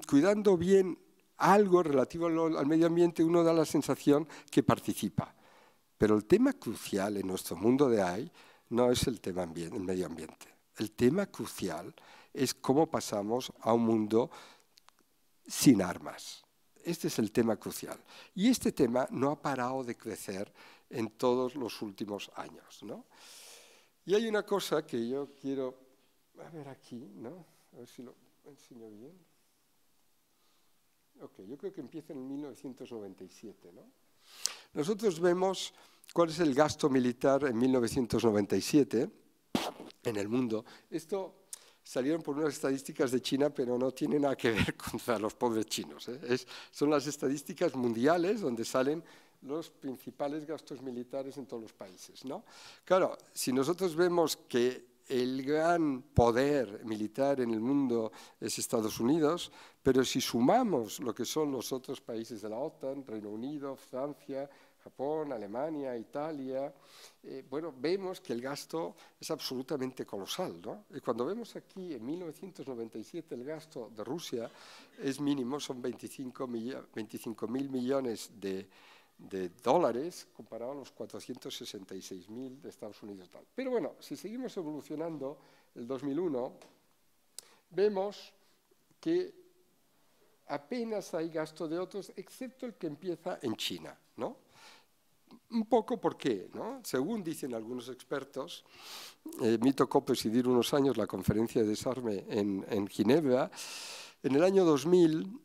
cuidando bien algo relativo al medio ambiente, uno da la sensación que participa. Pero el tema crucial en nuestro mundo de hoy no es el tema el medio ambiente. El tema crucial es cómo pasamos a un mundo sin armas. Este es el tema crucial. Y este tema no ha parado de crecer en todos los últimos años, ¿no? Y hay una cosa que yo quiero, a ver aquí, ¿no? A ver si lo enseño bien. Ok, yo creo que empieza en 1997, ¿no? Nosotros vemos cuál es el gasto militar en 1997 en el mundo. Esto salieron por unas estadísticas de China, pero no tiene nada que ver contra los pobres chinos, ¿eh? Son las estadísticas mundiales donde salen los principales gastos militares en todos los países, ¿no? Claro, si nosotros vemos que el gran poder militar en el mundo es Estados Unidos, pero si sumamos lo que son los otros países de la OTAN, Reino Unido, Francia, Japón, Alemania, Italia, bueno, vemos que el gasto es absolutamente colosal, ¿no? Y cuando vemos aquí en 1997 el gasto de Rusia es mínimo, son 25.000 millones de dólares comparado a los 466.000 de Estados Unidos. Pero bueno, si seguimos evolucionando, el 2001, vemos que apenas hay gasto de otros, excepto el que empieza en China, ¿no? Un poco ¿por qué? ¿No? Según dicen algunos expertos, me tocó presidir unos años la conferencia de desarme en Ginebra. En el año 2000,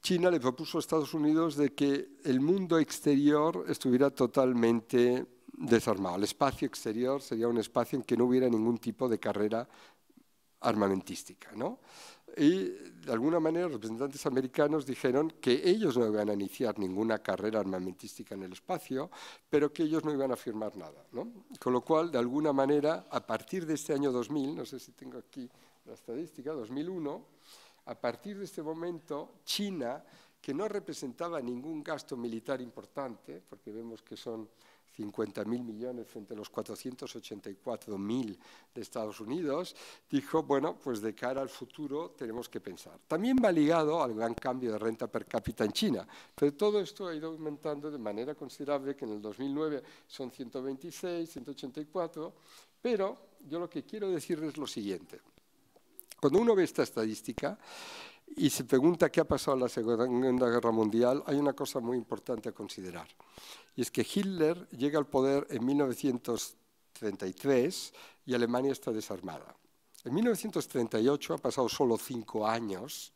China le propuso a Estados Unidos de que el mundo exterior estuviera totalmente desarmado. El espacio exterior sería un espacio en que no hubiera ningún tipo de carrera armamentística, ¿no? Y de alguna manera los representantes americanos dijeron que ellos no iban a iniciar ninguna carrera armamentística en el espacio, pero que ellos no iban a firmar nada, ¿no? Con lo cual, de alguna manera, a partir de este año 2000, no sé si tengo aquí la estadística, 2001, a partir de este momento, China, que no representaba ningún gasto militar importante, porque vemos que son 50.000 millones frente a los 484.000 de Estados Unidos, dijo, bueno, pues de cara al futuro tenemos que pensar. También va ligado al gran cambio de renta per cápita en China, pero todo esto ha ido aumentando de manera considerable, que en el 2009 son 126, 184, pero yo lo que quiero decirles es lo siguiente. Cuando uno ve esta estadística y se pregunta qué ha pasado en la Segunda Guerra Mundial, hay una cosa muy importante a considerar. Y es que Hitler llega al poder en 1933 y Alemania está desarmada. En 1938, ha pasado solo 5 años,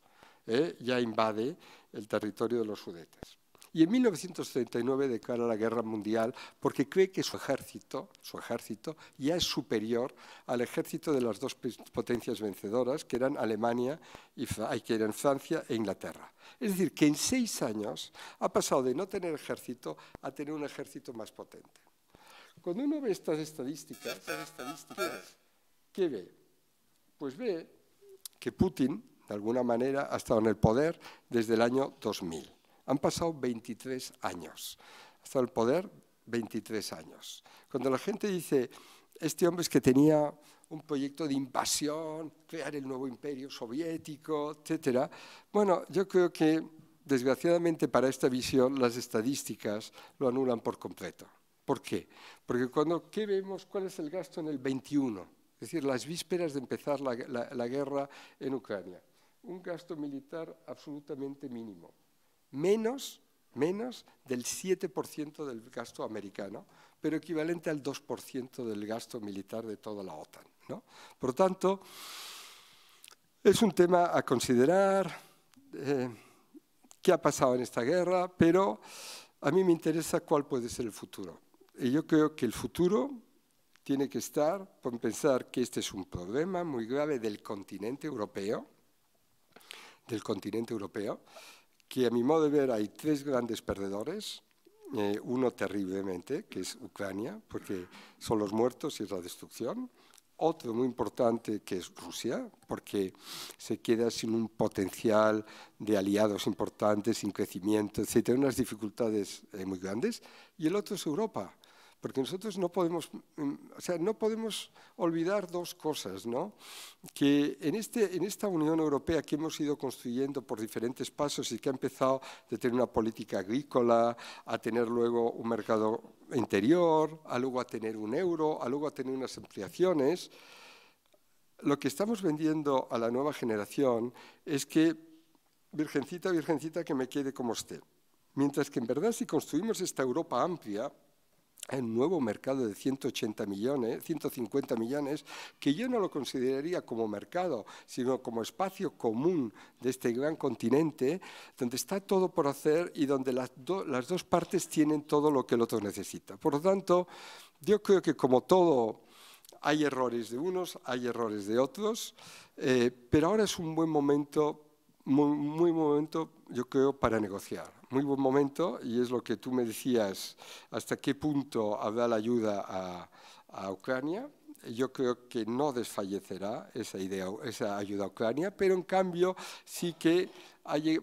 ya invade el territorio de los Sudetes. Y en 1939 declara la guerra mundial porque cree que su ejército ya es superior al ejército de las dos potencias vencedoras, que eran Alemania que eran Francia e Inglaterra. Es decir, que en 6 años ha pasado de no tener ejército a tener un ejército más potente. Cuando uno ve estas estadísticas, ¿qué ve? Pues ve que Putin, de alguna manera, ha estado en el poder desde el año 2000. Han pasado 23 años. Ha estado en el poder 23 años. Cuando la gente dice, este hombre es que tenía un proyecto de invasión, crear el nuevo imperio soviético, etc. Bueno, yo creo que, desgraciadamente para esta visión, las estadísticas lo anulan por completo. ¿Por qué? Porque ¿qué vemos? ¿Cuál es el gasto en el 21? Es decir, las vísperas de empezar la guerra en Ucrania. Un gasto militar absolutamente mínimo. Menos del 7% del gasto americano, pero equivalente al 2% del gasto militar de toda la OTAN, ¿no? Por lo tanto, es un tema a considerar, qué ha pasado en esta guerra, pero a mí me interesa cuál puede ser el futuro. Y yo creo que el futuro tiene que estar por pensar que este es un problema muy grave del continente europeo, que a mi modo de ver hay 3 grandes perdedores, uno terriblemente, que es Ucrania, porque son los muertos y es la destrucción, otro muy importante que es Rusia, porque se queda sin un potencial de aliados importantes, sin crecimiento, etc., unas dificultades muy grandes, y el otro es Europa, porque nosotros no podemos olvidar 2 cosas, ¿no? Que en esta Unión Europea que hemos ido construyendo por diferentes pasos y que ha empezado de tener una política agrícola, a tener luego un mercado interior, a luego a tener un euro, a luego a tener unas ampliaciones, lo que estamos vendiendo a la nueva generación es que, virgencita, virgencita, que me quede como esté. Mientras que en verdad si construimos esta Europa amplia, hay un nuevo mercado de 150 millones, que yo no lo consideraría como mercado, sino como espacio común de este gran continente, donde está todo por hacer y donde las dos partes tienen todo lo que el otro necesita. Por lo tanto, yo creo que como todo, hay errores de unos, hay errores de otros, pero ahora es un buen momento, muy momento, yo creo, para negociar. Muy buen momento, y es lo que tú me decías, hasta qué punto habrá la ayuda a Ucrania. Yo creo que no desfallecerá esa ayuda a Ucrania, pero en cambio sí que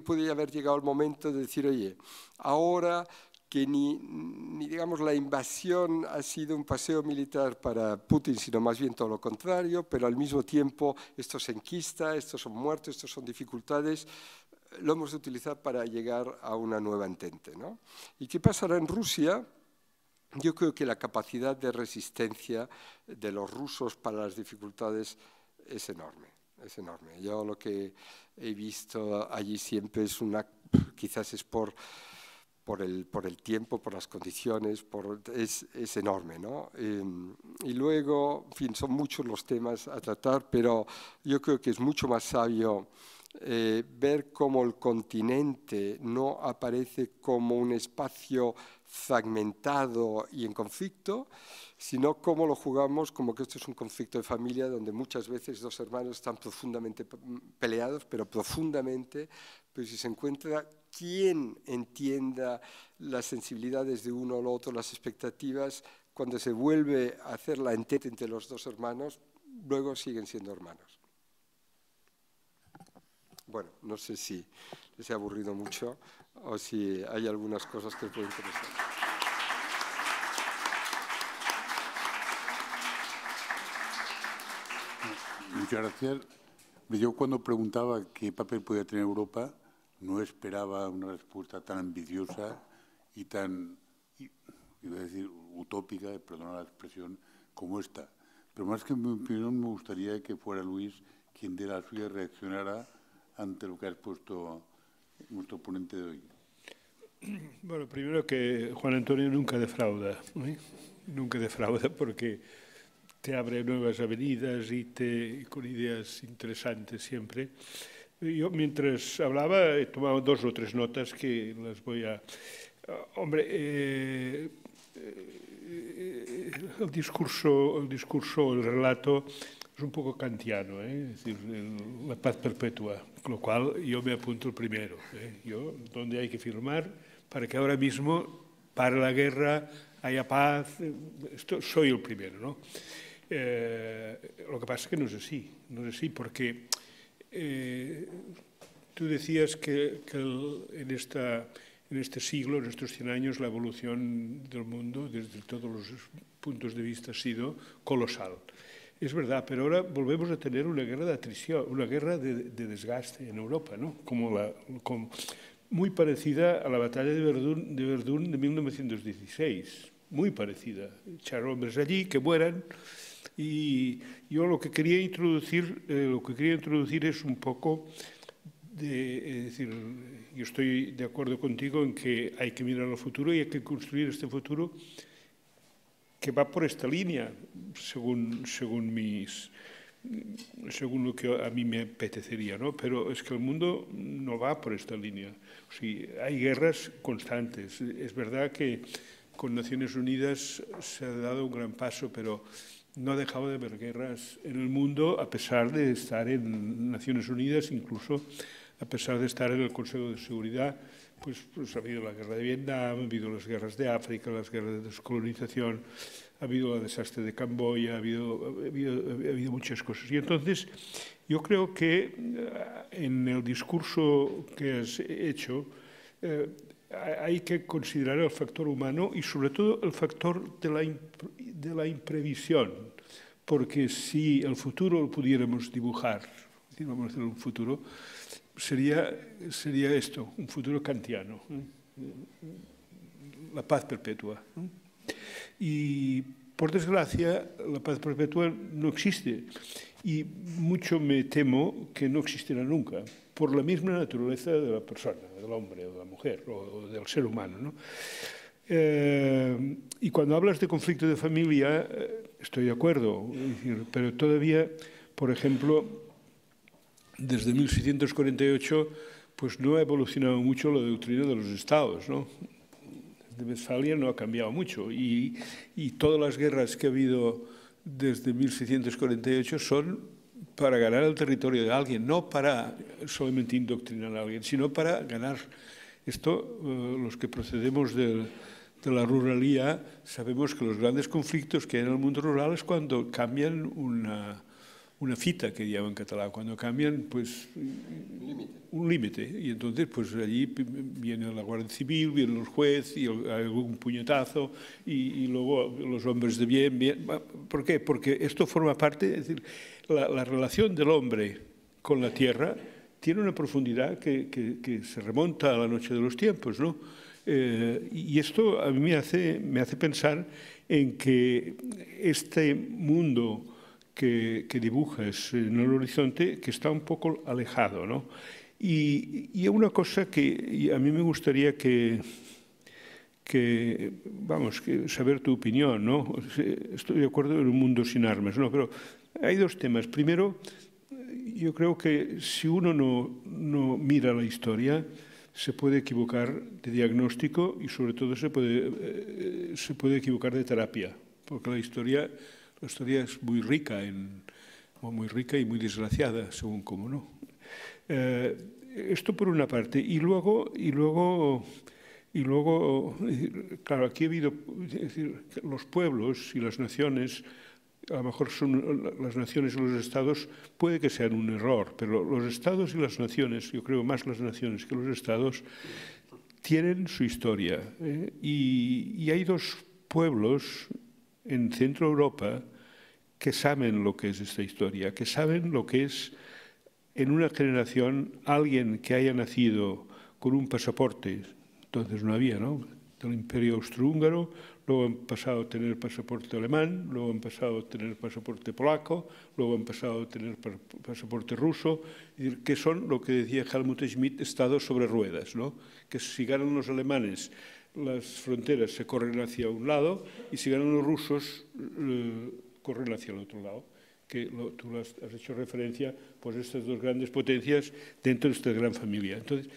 puede haber llegado el momento de decir, oye, ahora que ni digamos la invasión ha sido un paseo militar para Putin, sino más bien todo lo contrario, pero al mismo tiempo esto se enquista, estos son muertos, estos son dificultades, lo hemos de utilizar para llegar a una nueva entente, ¿no? ¿Y qué pasará en Rusia? yo creo que la capacidad de resistencia de los rusos para las dificultades es enorme. Es enorme. Yo lo que he visto allí siempre es quizás es por el tiempo, por las condiciones, es enorme, ¿no? Y luego, en fin, son muchos los temas a tratar, pero yo creo que es mucho más sabio ver cómo el continente no aparece como un espacio fragmentado y en conflicto, sino cómo lo jugamos como que esto es un conflicto de familia donde muchas veces dos hermanos están profundamente peleados, pero profundamente, pero si se encuentra quien entienda las sensibilidades de uno o el otro, las expectativas, cuando se vuelve a hacer la entente entre los dos hermanos, luego siguen siendo hermanos. Bueno, no sé si les he aburrido mucho o si hay algunas cosas que les pueden interesar. Muchas gracias. Yo cuando preguntaba qué papel podía tener Europa, no esperaba una respuesta tan ambiciosa y tan, iba a decir, utópica, perdona la expresión, como esta. Pero más que en mi opinión, me gustaría que fuera Luis quien de la suya reaccionara ante lo que ha expuesto nuestro ponente de hoy. Bueno, primero que Juan Antonio nunca defrauda, ¿eh? Nunca defrauda porque te abre nuevas avenidas y con ideas interesantes siempre. Yo mientras hablaba he tomado 2 o 3 notas que las voy a... Hombre, el discurso, el relato es un poco kantiano, es decir, la paz perpetua, con lo cual yo me apunto el primero. Yo, donde hay que firmar para que ahora mismo pare la guerra, haya paz, esto soy el primero, ¿no? Lo que pasa es que no es así, porque tú decías que en este siglo, en estos 100 años, la evolución del mundo desde todos los puntos de vista ha sido colosal. Es verdad, pero ahora volvemos a tener una guerra de atrición, una guerra de desgaste en Europa, ¿no? Muy parecida a la batalla de Verdún de 1916, muy parecida. Echar hombres allí, que mueran. Y yo lo que quería introducir es un poco es decir, yo estoy de acuerdo contigo en que hay que mirar al futuro y hay que construir este futuro que va por esta línea, según lo que a mí me apetecería, ¿no? Pero es que el mundo no va por esta línea. O sea, hay guerras constantes. Es verdad que con Naciones Unidas se ha dado un gran paso, pero no ha dejado de haber guerras en el mundo a pesar de estar en Naciones Unidas, incluso a pesar de estar en el Consejo de Seguridad. Pues ha habido la guerra de Vietnam, ha habido las guerras de África, las guerras de descolonización, ha habido el desastre de Camboya, ha habido muchas cosas. Y entonces yo creo que en el discurso que has hecho hay que considerar el factor humano y sobre todo el factor de la imprevisión, porque si el futuro lo pudiéramos dibujar, si vamos a hacer un futuro, sería esto, un futuro kantiano, la paz perpetua. Y, por desgracia, la paz perpetua no existe y mucho me temo que no existirá nunca, por la misma naturaleza de la persona, del hombre o de la mujer o del ser humano, ¿no? Y cuando hablas de conflicto de familia, estoy de acuerdo, pero todavía, por ejemplo, desde 1648, pues no ha evolucionado mucho la doctrina de los estados, ¿no? De Westfalia no ha cambiado mucho y todas las guerras que ha habido desde 1648 son para ganar el territorio de alguien, no para solamente indoctrinar a alguien, sino para ganar. Esto, los que procedemos de la ruralía, sabemos que los grandes conflictos que hay en el mundo rural es cuando cambian una fita, que llaman en catalán, cuando cambian pues un límite. Y entonces pues allí viene la Guardia Civil, vienen los jueces y algún puñetazo y luego los hombres de bien. ¿Por qué? Porque esto forma parte, es decir, la relación del hombre con la tierra tiene una profundidad que se remonta a la noche de los tiempos, ¿no? Y esto a mí me hace pensar en que este mundo que dibujas en el horizonte, que está un poco alejado, ¿no? Y una cosa que a mí me gustaría que saber tu opinión, ¿no? Estoy de acuerdo en un mundo sin armas, ¿no? Pero hay dos temas. Primero, yo creo que si uno no mira la historia, se puede equivocar de diagnóstico y sobre todo se puede equivocar de terapia, porque la historia es muy rica y muy desgraciada, según cómo, ¿no? Esto por una parte. Y luego, claro, aquí ha habido, es decir, los pueblos y las naciones, a lo mejor las naciones y los estados puede que sean un error, pero los estados y las naciones, yo creo más las naciones que los estados, tienen su historia. Y hay dos pueblos en Centro Europa que saben lo que es esta historia, que saben lo que es en una generación alguien que haya nacido con un pasaporte, entonces no había, ¿no?, del Imperio Austrohúngaro, luego han pasado a tener pasaporte alemán, luego han pasado a tener pasaporte polaco, luego han pasado a tener pasaporte ruso, es decir, que son lo que decía Helmut Schmidt, estados sobre ruedas, ¿no? Que si ganan los alemanes, las fronteras se corren hacia un lado y si ganan los rusos, corren hacia el otro lado. Que tú has hecho referencia, pues, a estas dos grandes potencias dentro de esta gran familia. Entonces,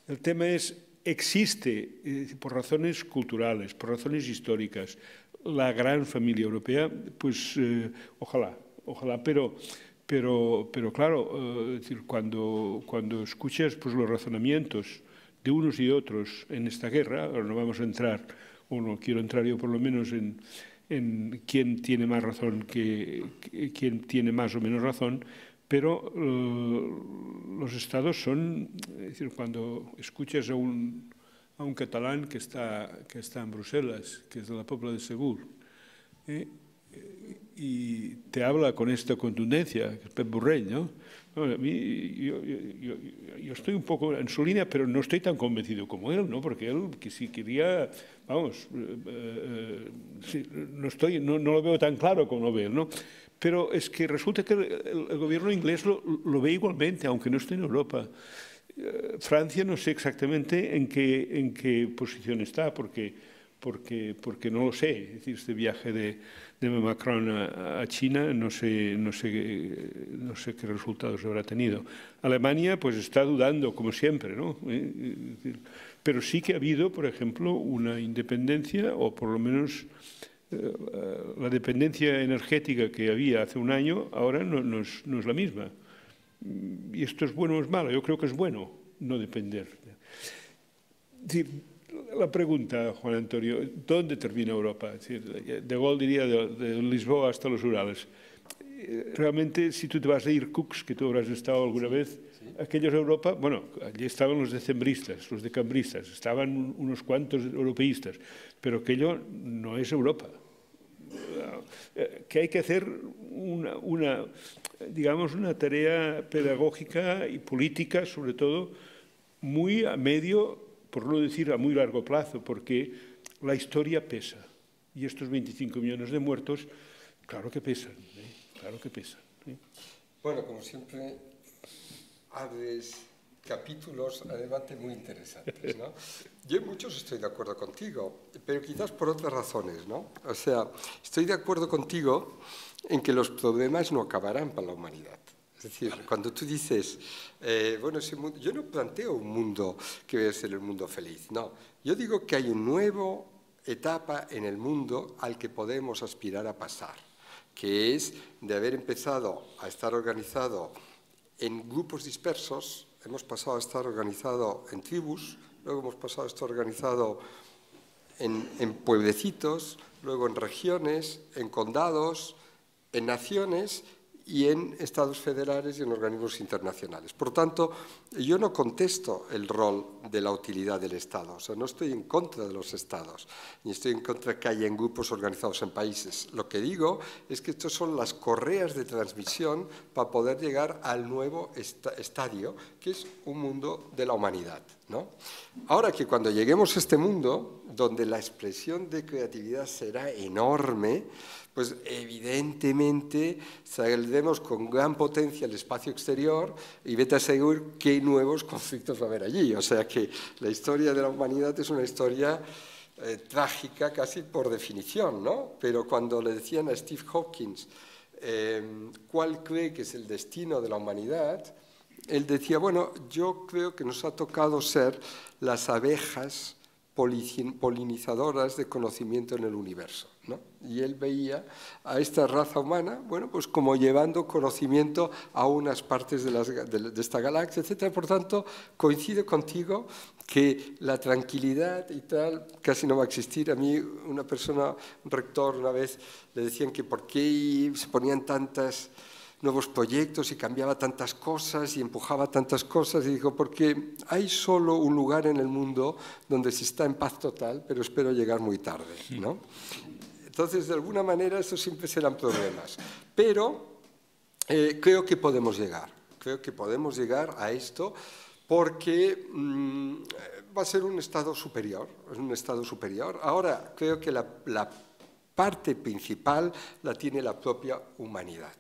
el tema es, existe, por razones culturales, por razones históricas, la gran familia europea, pues ojalá, pero claro, es decir, cuando escuchas, pues, los razonamientos de unos y de otros en esta guerra, ahora no vamos a entrar, o no quiero entrar yo por lo menos en quién tiene más razón, quién tiene más o menos razón, pero los estados son, es decir, cuando escuchas a un catalán que está en Bruselas, que es de la Pobla de Segur, y te habla con esta contundencia, que es Pep Borrell, ¿no? Bueno, a mí, yo estoy un poco en su línea, pero no estoy tan convencido como él, ¿no? Porque él, que si quería, vamos, no lo veo tan claro como lo ve él, ¿no? Pero es que resulta que el gobierno inglés lo ve igualmente, aunque no esté en Europa. Francia no sé exactamente en qué posición está, porque no lo sé. Es decir, este viaje de Macron a China, no sé qué resultados habrá tenido. Alemania, pues, está dudando, como siempre, ¿no? Pero sí que ha habido, por ejemplo, una independencia, o por lo menos la dependencia energética que había hace un año, ahora no es la misma. ¿Y esto es bueno o es malo? Yo creo que es bueno no depender. Es decir, la pregunta, Juan Antonio, ¿dónde termina Europa? Es decir, De Gaulle diría de Lisboa hasta los Urales. Realmente, si tú te vas a Irkutsk, que tú habrás estado alguna vez, aquellos de Europa, bueno, allí estaban los decembristas, los decambristas, estaban unos cuantos europeístas, pero aquello no es Europa. Que hay que hacer digamos, una tarea pedagógica y política, sobre todo, muy a medio, por no decir a muy largo plazo, porque la historia pesa. Y estos 25 millones de muertos, claro que pesan, claro que pesan. Bueno, como siempre, abres capítulos a debate muy interesantes, ¿no? Yo en muchos estoy de acuerdo contigo, pero quizás por otras razones, ¿no? O sea, estoy de acuerdo contigo en que los problemas no acabarán para la humanidad. Es decir, cuando tú dices, bueno, ese mundo, yo no planteo un mundo que vaya a ser el mundo feliz, no. Yo digo que hay una nueva etapa en el mundo al que podemos aspirar a pasar, que es de haber empezado a estar organizado en grupos dispersos, hemos pasado a estar organizado en tribus, luego hemos pasado a estar organizado en pueblecitos, luego en regiones, en condados, en naciones y en estados federales y en organismos internacionales. Por tanto, yo no contesto el rol de la utilidad del Estado, o sea, no estoy en contra de los Estados, ni estoy en contra de que haya grupos organizados en países. Lo que digo es que estos son las correas de transmisión para poder llegar al nuevo estadio, que es un mundo de la humanidad, ¿no? Ahora que cuando lleguemos a este mundo, donde la expresión de creatividad será enorme, pues evidentemente saldremos con gran potencia al espacio exterior y vete a saber qué nuevos conflictos va a haber allí. O sea que la historia de la humanidad es una historia trágica casi por definición, ¿no? Pero cuando le decían a Steve Hawkins cuál cree que es el destino de la humanidad, él decía, bueno, yo creo que nos ha tocado ser las abejas polinizadoras de conocimiento en el universo, ¿no? Y él veía a esta raza humana, bueno, pues como llevando conocimiento a unas partes de esta galaxia, etc. Por tanto, coincido contigo que la tranquilidad y tal casi no va a existir. A mí una persona, un rector, una vez le decían que por qué se ponían tantos nuevos proyectos y cambiaba tantas cosas y empujaba tantas cosas, y dijo, porque hay solo un lugar en el mundo donde se está en paz total, pero espero llegar muy tarde, ¿no? Entonces, de alguna manera, esos siempre serán problemas. Pero creo que podemos llegar a esto porque va a ser un estado superior, Ahora, creo que la parte principal la tiene la propia humanidad.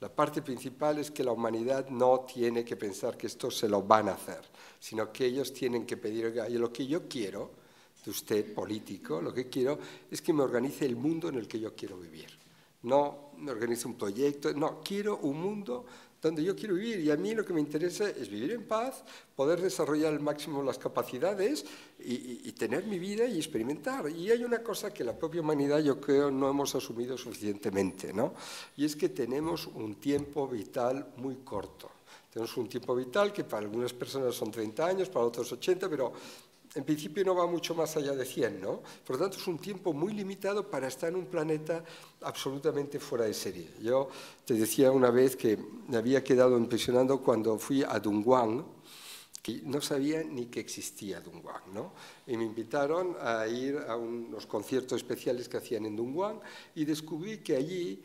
La parte principal es que la humanidad no tiene que pensar que esto se lo van a hacer, sino que ellos tienen que pedir, oye, lo que yo quiero de usted, político, lo que quiero es que me organice el mundo en el que yo quiero vivir. No me organice un proyecto, no, quiero un mundo donde yo quiero vivir, y a mí lo que me interesa es vivir en paz, poder desarrollar al máximo las capacidades y tener mi vida y experimentar. Y hay una cosa que la propia humanidad, yo creo, no hemos asumido suficientemente, ¿no? Y es que tenemos un tiempo vital muy corto. Tenemos un tiempo vital que para algunas personas son 30 años, para otros 80, pero en principio no va mucho más allá de 100, ¿no? Por lo tanto, es un tiempo muy limitado para estar en un planeta absolutamente fuera de serie. Yo te decía una vez que me había quedado impresionando cuando fui a Dunhuang, que no sabía ni que existía Dunhuang, ¿no? Y me invitaron a ir a unos conciertos especiales que hacían en Dunhuang y descubrí que allí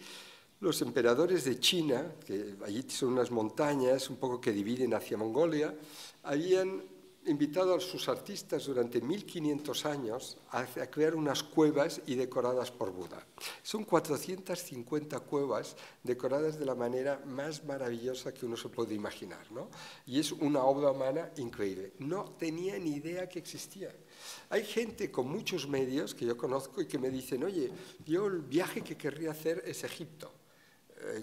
los emperadores de China, que allí son unas montañas un poco que dividen hacia Mongolia, habían invitado a sus artistas durante 1500 años a crear unas cuevas y decoradas por Buda. Son 450 cuevas decoradas de la manera más maravillosa que uno se puede imaginar, ¿no? Y es una obra humana increíble. No tenía ni idea que existía. Hay gente con muchos medios que yo conozco y que me dicen, oye, yo el viaje que querría hacer es Egipto.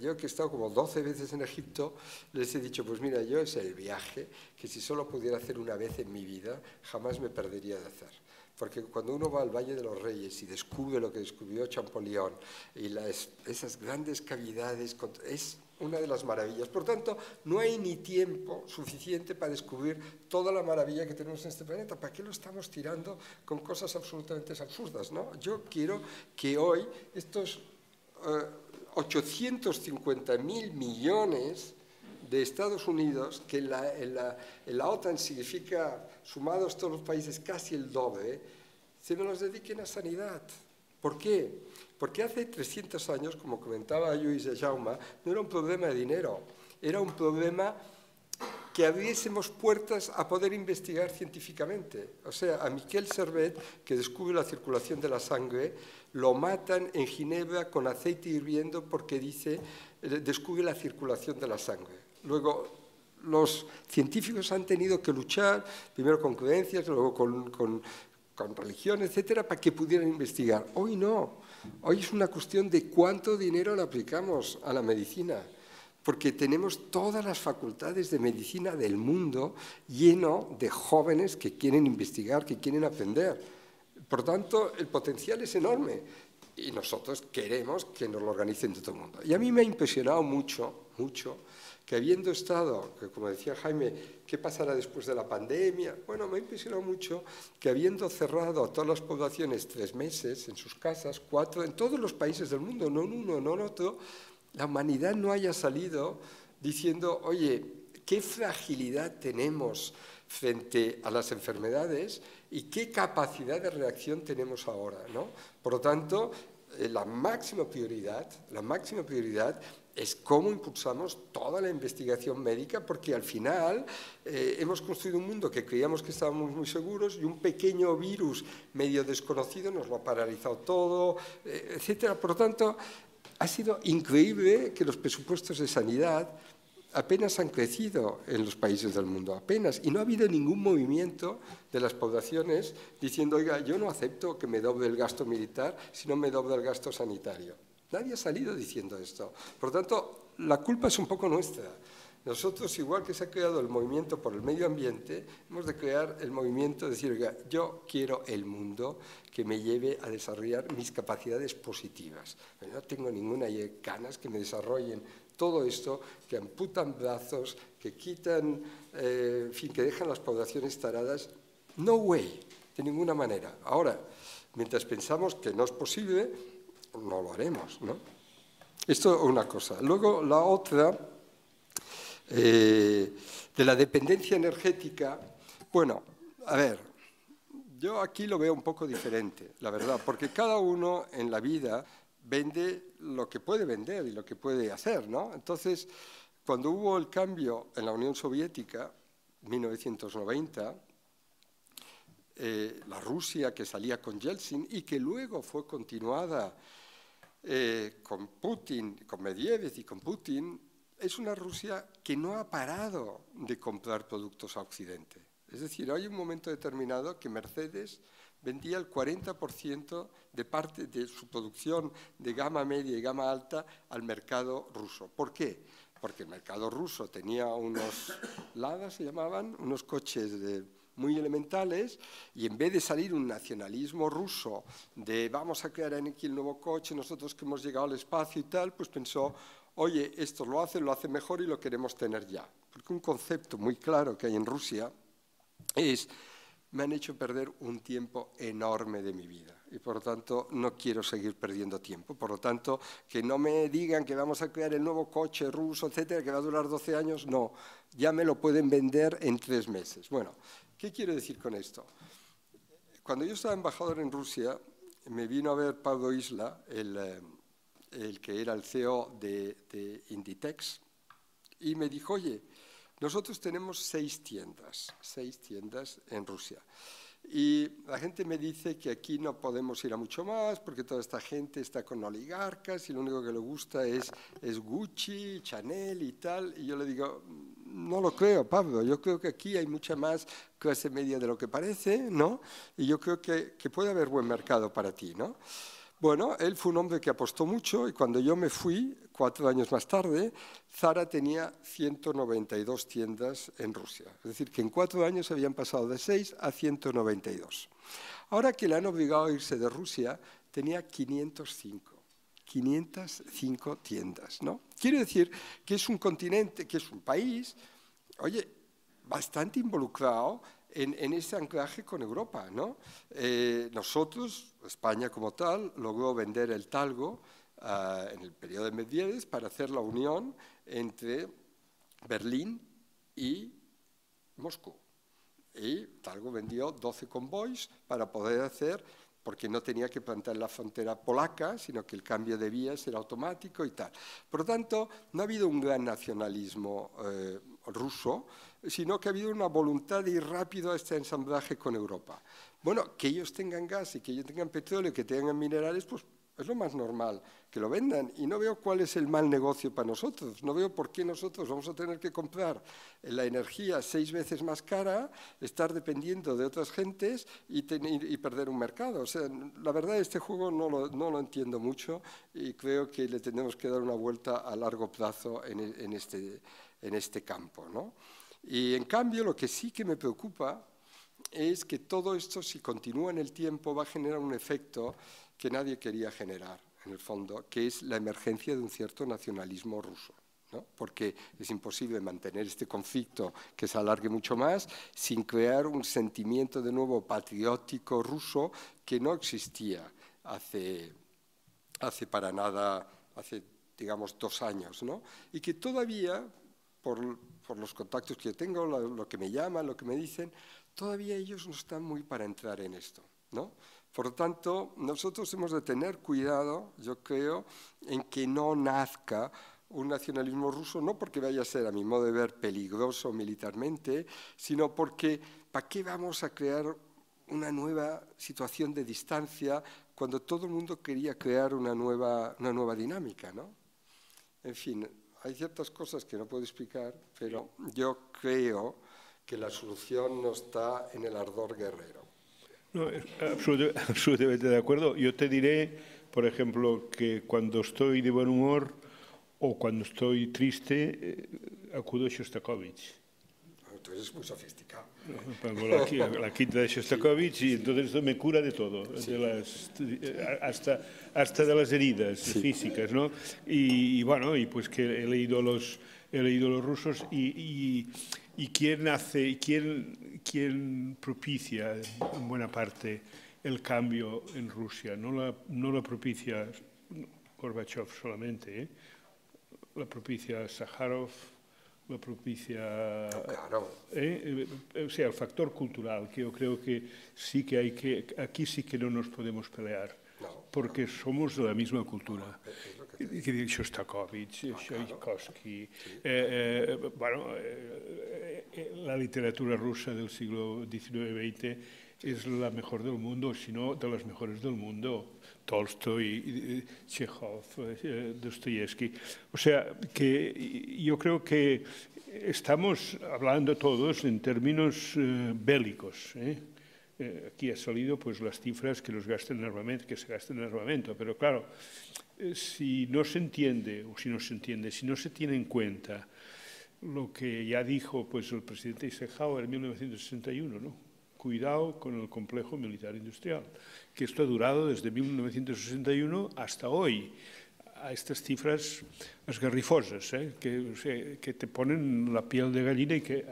Yo que he estado como 12 veces en Egipto, les he dicho, pues mira, yo es el viaje que si solo pudiera hacer una vez en mi vida, jamás me perdería de hacer. Porque cuando uno va al Valle de los Reyes y descubre lo que descubrió Champollion y esas grandes cavidades, es una de las maravillas. Por tanto, no hay ni tiempo suficiente para descubrir toda la maravilla que tenemos en este planeta. ¿Para qué lo estamos tirando con cosas absolutamente absurdas, ¿no? Yo quiero que hoy estos 850.000 millones de Estados Unidos, que en la OTAN significa, sumados todos los países, casi el doble, se nos los dediquen a sanidad. ¿Por qué? Porque hace 300 años, como comentaba Lluís de Jaume, no era un problema de dinero, era un problema que abriésemos puertas a poder investigar científicamente. O sea, a Miquel Servet, que descubre la circulación de la sangre, lo matan en Ginebra con aceite hirviendo porque descubre la circulación de la sangre. Luego, los científicos han tenido que luchar, primero con creencias, luego con religión, etcétera, para que pudieran investigar. Hoy no. Hoy es una cuestión de cuánto dinero le aplicamos a la medicina, porque tenemos todas las facultades de medicina del mundo lleno de jóvenes que quieren investigar, que quieren aprender. Por tanto, el potencial es enorme y nosotros queremos que nos lo organicen de todo el mundo. Y a mí me ha impresionado mucho que habiendo estado, que como decía Jaime, ¿qué pasará después de la pandemia? Bueno, me ha impresionado mucho que habiendo cerrado a todas las poblaciones 3 meses en sus casas, 4, en todos los países del mundo, no en uno, no en otro, la humanidad no haya salido diciendo, oye, qué fragilidad tenemos frente a las enfermedades y qué capacidad de reacción tenemos ahora, ¿no? Por lo tanto, la máxima prioridad es cómo impulsamos toda la investigación médica, porque al final hemos construido un mundo que creíamos que estábamos muy seguros y un pequeño virus medio desconocido nos lo ha paralizado todo, etcétera. Por lo tanto, ha sido increíble que los presupuestos de sanidad apenas han crecido en los países del mundo, apenas, y no ha habido ningún movimiento de las poblaciones diciendo, oiga, yo no acepto que me doble el gasto militar si no me doble el gasto sanitario. Nadie ha salido diciendo esto. Por lo tanto, la culpa es un poco nuestra. Nosotros, igual que se ha creado el movimiento por el medio ambiente, hemos de crear el movimiento de decir, oiga, yo quiero el mundo que me lleve a desarrollar mis capacidades positivas. No tengo ninguna ganas que me desarrollen todo esto, que amputan brazos, que quitan, en fin, que dejan las poblaciones taradas. No way, de ninguna manera. Ahora, mientras pensamos que no es posible, no lo haremos, ¿no? Esto es una cosa. Luego, la otra, de la dependencia energética, bueno, a ver, yo aquí lo veo un poco diferente, la verdad, porque cada uno en la vida vende lo que puede vender y lo que puede hacer, ¿no? Entonces, cuando hubo el cambio en la Unión Soviética, 1990, la Rusia que salía con Yeltsin y que luego fue continuada con Putin, con Medvedev y con Putin, es una Rusia que no ha parado de comprar productos a Occidente. Es decir, hay un momento determinado que Mercedes vendía el 40% de parte de su producción de gama media y gama alta al mercado ruso. ¿Por qué? Porque el mercado ruso tenía unos Lada, se llamaban, unos coches muy elementales, y en vez de salir un nacionalismo ruso de vamos a crear aquí el nuevo coche, nosotros que hemos llegado al espacio y tal, pues pensó, oye, esto lo hace mejor y lo queremos tener ya. Porque un concepto muy claro que hay en Rusia es, me han hecho perder un tiempo enorme de mi vida y por lo tanto no quiero seguir perdiendo tiempo. Por lo tanto, que no me digan que vamos a crear el nuevo coche ruso, etcétera, que va a durar 12 años, no, ya me lo pueden vender en 3 meses. Bueno, ¿qué quiero decir con esto? Cuando yo estaba embajador en Rusia, me vino a ver Pablo Isla, el que era el CEO de Inditex, y me dijo, oye, nosotros tenemos 6 tiendas en Rusia. Y la gente me dice que aquí no podemos ir a mucho más porque toda esta gente está con oligarcas y lo único que le gusta es Gucci, Chanel y tal. Y yo le digo, no lo creo, Pablo, yo creo que aquí hay mucha más clase media de lo que parece, ¿no? Y yo creo que puede haber buen mercado para ti, ¿no? Bueno, él fue un hombre que apostó mucho y cuando yo me fui, 4 años más tarde, Zara tenía 192 tiendas en Rusia. Es decir, que en 4 años habían pasado de 6 a 192. Ahora que le han obligado a irse de Rusia, tenía 505 tiendas, ¿no? Quiere decir que es un continente, que es un país, oye, bastante involucrado en ese anclaje con Europa, ¿no? Nosotros, España como tal, logró vender el talgo en el periodo de Medvedev para hacer la unión entre Berlín y Moscú. Y talgo vendió 12 convoys para poder hacer, porque no tenía que plantar la frontera polaca, sino que el cambio de vías era automático y tal. Por lo tanto, no ha habido un gran nacionalismo ruso, sino que ha habido una voluntad de ir rápido a este ensamblaje con Europa. Bueno, que ellos tengan gas y que ellos tengan petróleo, que tengan minerales, pues es lo más normal, que lo vendan. Y no veo cuál es el mal negocio para nosotros. No veo por qué nosotros vamos a tener que comprar la energía 6 veces más cara, estar dependiendo de otras gentes y perder un mercado. O sea, la verdad, este juego no lo entiendo mucho y creo que le tenemos que dar una vuelta a largo plazo en este campo, ¿no? Y en cambio, lo que sí que me preocupa es que todo esto, si continúa en el tiempo, va a generar un efecto que nadie quería generar, en el fondo, que es la emergencia de un cierto nacionalismo ruso, ¿no? Porque es imposible mantener este conflicto que se alargue mucho más sin crear un sentimiento de nuevo patriótico ruso que no existía hace para nada, hace, digamos, 2 años, ¿no? Y que todavía, por los contactos que yo tengo, lo que me llaman, lo que me dicen, todavía ellos no están muy para entrar en esto, ¿no? Por lo tanto, nosotros hemos de tener cuidado, yo creo, en que no nazca un nacionalismo ruso, no porque vaya a ser, a mi modo de ver, peligroso militarmente, sino porque ¿para qué vamos a crear una nueva situación de distancia cuando todo el mundo quería crear una nueva dinámica, ¿no? En fin, hay ciertas cosas que no puedo explicar, pero yo creo que la solución no está en el ardor guerrero. No, absolutamente de acuerdo. Yo te diré, por ejemplo, que cuando estoy de buen humor o cuando estoy triste, acudo a Shostakovich. Tú eres muy sofisticado. Pongo la quinta de Shostakovich y entonces esto me cura de todo, hasta de las heridas físicas, ¿no? Y bueno, y pues que he leído los rusos y quién propicia en buena parte el cambio en Rusia. No la propicia Gorbachev solamente, la propicia Sájarov, la propicia, o sea, el factor cultural, que yo creo que sí que aquí sí que no nos podemos pelear, porque somos de la misma cultura. Shostakovich, Tchaikovsky, bueno, la literatura rusa del siglo XIX-XX es la mejor del mundo, si no de las mejores del mundo. Tolstoy, Chekhov, Dostoyevsky. O sea, que yo creo que estamos hablando todos en términos bélicos. Aquí ha salido pues las cifras que se gastan en armamento, pero claro, si no se entiende, si no se tiene en cuenta lo que ya dijo pues el presidente Eisenhower en 1961, ¿no? Cuidado con el complejo militar industrial, que esto ha durado desde 1961 hasta hoy, a estas cifras esgarrifosas, que te ponen la piel de gallina y que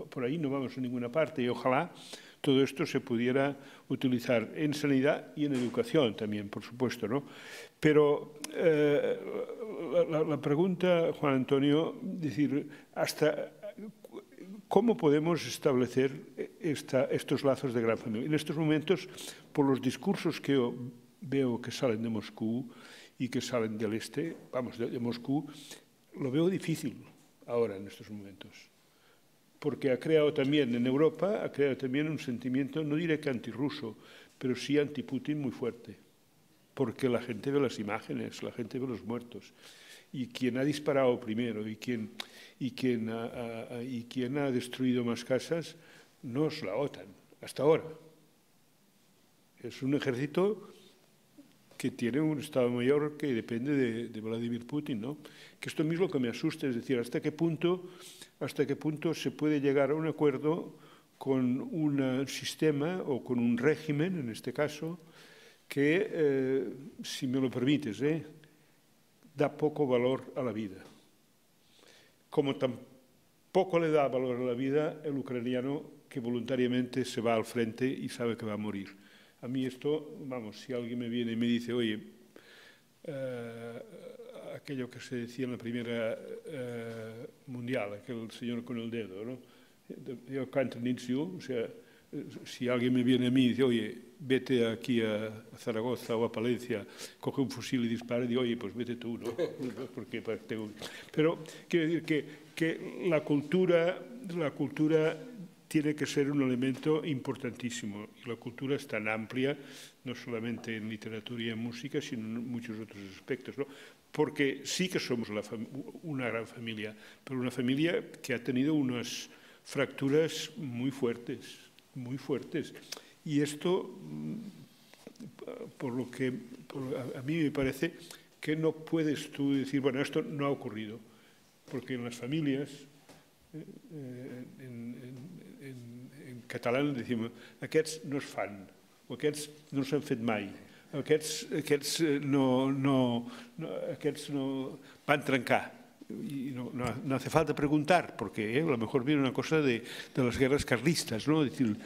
por ahí no vamos a ninguna parte. Y ojalá todo esto se pudiera utilizar en sanidad y en educación también, por supuesto, ¿no? Pero la pregunta, Juan Antonio, decir, ¿cómo podemos establecer estos lazos de gran familia? En estos momentos, por los discursos que yo veo que salen de Moscú y que salen del este, vamos, de Moscú, lo veo difícil ahora en estos momentos. Porque ha creado también en Europa, un sentimiento, no diré que antirruso, pero sí anti-Putin muy fuerte. Porque la gente ve las imágenes, la gente ve los muertos. Y quien ha disparado primero y quien ha destruido más casas no es la OTAN, hasta ahora. Es un ejército que tiene un Estado Mayor que depende de Vladimir Putin, ¿no? Que esto mismo que me asusta, es decir, hasta qué punto se puede llegar a un acuerdo con un sistema o con un régimen, en este caso, que, si me lo permites, da poco valor a la vida. Como tampoco le da valor a la vida el ucraniano que voluntariamente se va al frente y sabe que va a morir. A mí esto, vamos, si alguien me viene y me dice, oye, aquello que se decía en la Primera Mundial, aquel señor con el dedo, ¿no? Yo can't need you, o sea, si alguien me viene a mí y dice, oye, vete aquí a Zaragoza o a Palencia, coge un fusil y dispara, y digo, oye, pues vete tú, ¿no? Porque tengo... Pero quiero decir que la cultura tiene que ser un elemento importantísimo. Y la cultura es tan amplia, no solamente en literatura y en música, sino en muchos otros aspectos, ¿no? Porque sí que somos una gran familia, pero una familia que ha tenido unas fracturas muy fuertes. Y esto, a mí me parece que no puedes tú decir, bueno, esto no ha ocurrido, porque en las familias, en catalán decimos, aquests no es fan, o aquests no s'han fet mai, aquests no van trencar. Y no hace falta preguntar, porque a lo mejor viene una cosa de las guerras carlistas, ¿no? Es decir,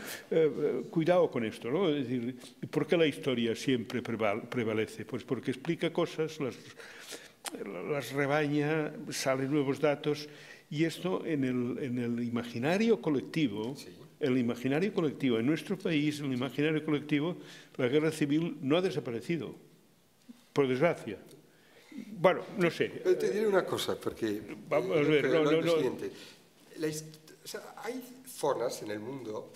cuidado con esto, ¿no? Es decir, ¿por qué la historia siempre prevalece? Pues porque explica cosas, las rebaña, salen nuevos datos, y esto en el imaginario colectivo, en nuestro país, en el imaginario colectivo, la guerra civil no ha desaparecido, por desgracia. Bueno, no sé. Pero te diré una cosa, porque Vamos a ver, lo siguiente. O sea, hay zonas en el mundo